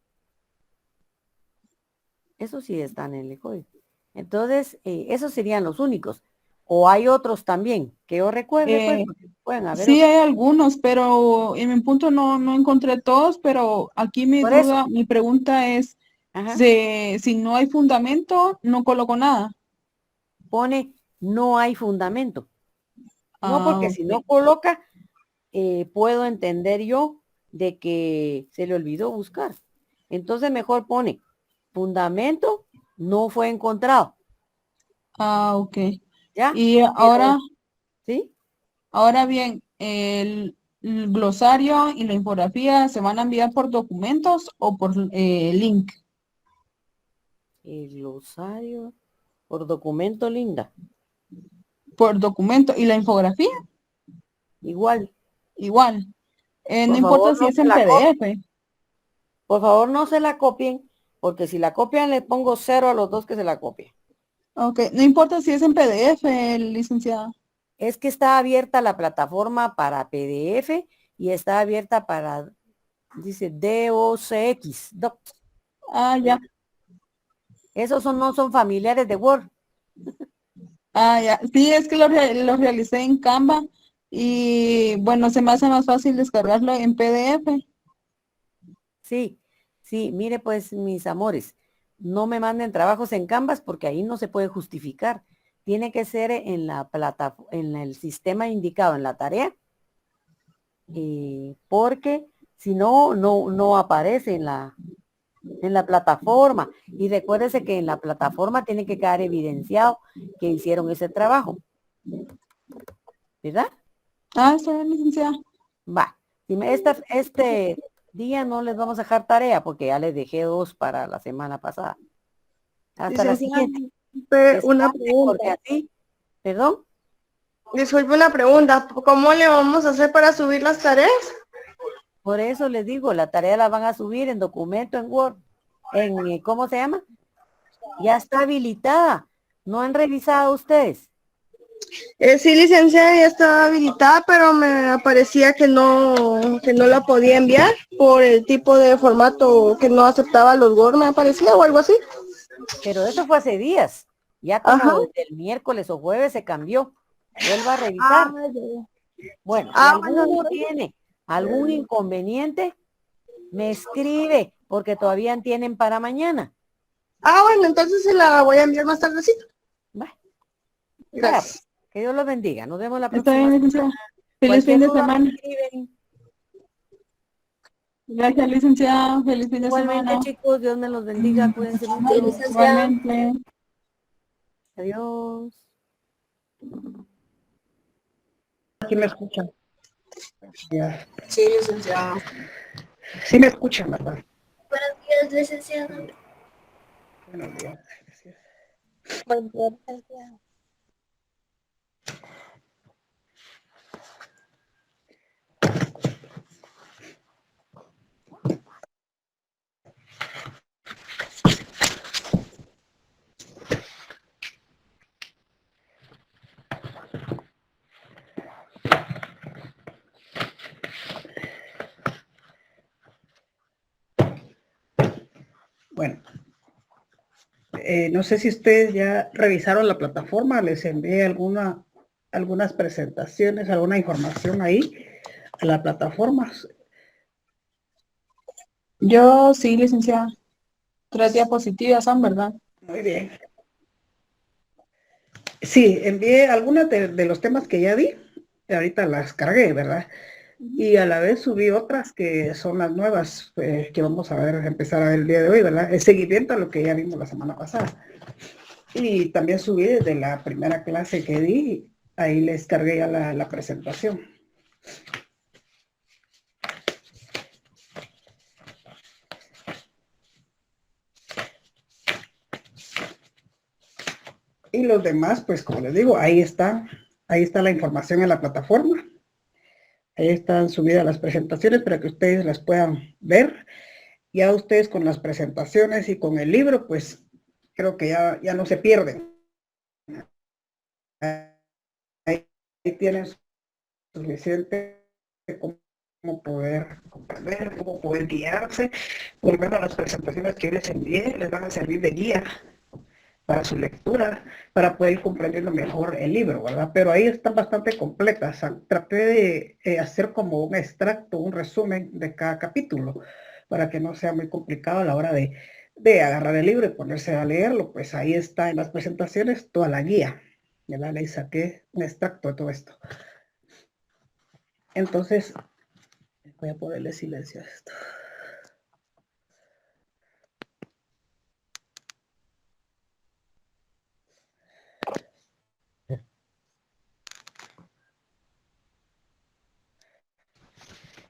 Eso sí están en el código. Entonces, esos serían los únicos. O hay otros también, que yo recuerde, pues, porque pueden haber sí otros. hay algunos, pero en mi punto no encontré todos, pero aquí mi Por duda, eso. mi pregunta es, Ajá. si no hay fundamento, no coloco nada. Pone, no hay fundamento. No, Ah, porque si no ok. coloca, puedo entender yo de que se le olvidó buscar. Entonces mejor pone, fundamento no fue encontrado. Ah, ok. ¿Ya? Y ahora, ¿sí? Ahora bien, el glosario y la infografía se van a enviar por documentos o por link. El glosario por documento, Linda. Por documento. ¿Y la infografía? Igual. Igual. No Por importa favor, si no es se en la copien. PDF. Por favor, no se la copien, porque si la copian le pongo 0 a los dos que se la copien. Ok, no importa si es en PDF, licenciada. Es que está abierta la plataforma para PDF y está abierta para, dice DOCX. Ah, ya. Esos no son familiares de Word. Ah, ya. Sí, es que lo realicé en Canva y bueno, se me hace más fácil descargarlo en PDF. Sí, sí, mire pues mis amores, no me manden trabajos en Canvas porque ahí no se puede justificar. Tiene que ser en la en el sistema indicado en la tarea, porque si no, no aparece en la plataforma. Y recuérdese que en la plataforma tiene que quedar evidenciado que hicieron ese trabajo. ¿Verdad? Ah, está bien, licenciada. Va. Este día no les vamos a dejar tarea porque ya les dejé 2 para la semana pasada. Hasta la Licenciada, siguiente. una Descanse, pregunta. porque así, perdón. Disculpe una pregunta. ¿Cómo le vamos a hacer para subir las tareas? Por eso les digo, la tarea la van a subir en documento, en Word, en, ¿cómo se llama? Ya está habilitada. ¿No han revisado ustedes? Sí, licenciada, ya estaba habilitada, pero me aparecía que no la podía enviar por el tipo de formato que no aceptaba los Word, me aparecía o algo así. Pero eso fue hace días. Ya como desde el miércoles o jueves se cambió. Vuelva a revisar. Bueno, si alguno tiene algún inconveniente, me escribe, porque todavía tienen para mañana. Bueno, entonces se la voy a enviar más tardecito. Gracias. Que Dios los bendiga. Nos vemos la Está próxima bien, licenciada. Feliz fin de semana. Gracias, licenciada. Feliz fin de Igualmente, semana. chicos, Dios me los bendiga. Cuídense mucho. Igualmente. Adiós. ¿Sí me escuchan? Sí, licenciada. Sí me escuchan, ¿verdad? Buenos días, licenciada. Buenos días. Buenos días, licenciada. Bueno, no sé si ustedes ya revisaron la plataforma, les envié algunas presentaciones, alguna información ahí a la plataforma. Yo sí, licenciada. 3 diapositivas son, ¿verdad? Muy bien. Sí, envié algunas de los temas que ya vi, y ahorita las cargué, ¿verdad? Y a la vez subí otras que son las nuevas que vamos a ver, empezar a ver el día de hoy, ¿verdad? El seguimiento a lo que ya vimos la semana pasada. Y también subí desde la primera clase que di, ahí les cargué ya la presentación. Y los demás, pues como les digo, ahí está la información en la plataforma. Ahí están subidas las presentaciones para que ustedes las puedan ver. Ya ustedes con las presentaciones y con el libro, pues creo que ya no se pierden. Ahí tienen suficiente cómo poder comprender, cómo poder guiarse. Por lo menos las presentaciones que les envié les van a servir de guía para su lectura, para poder ir comprendiendo mejor el libro, ¿verdad? Pero ahí están bastante completas. Traté de hacer como un extracto, un resumen de cada capítulo, para que no sea muy complicado a la hora de agarrar el libro y ponerse a leerlo. Pues ahí está en las presentaciones toda la guía, ¿verdad? Le saqué un extracto de todo esto. Entonces, voy a ponerle silencio a esto.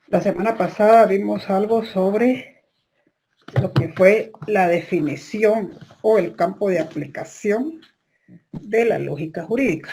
La semana pasada vimos algo sobre lo que fue la definición o el campo de aplicación de la lógica jurídica.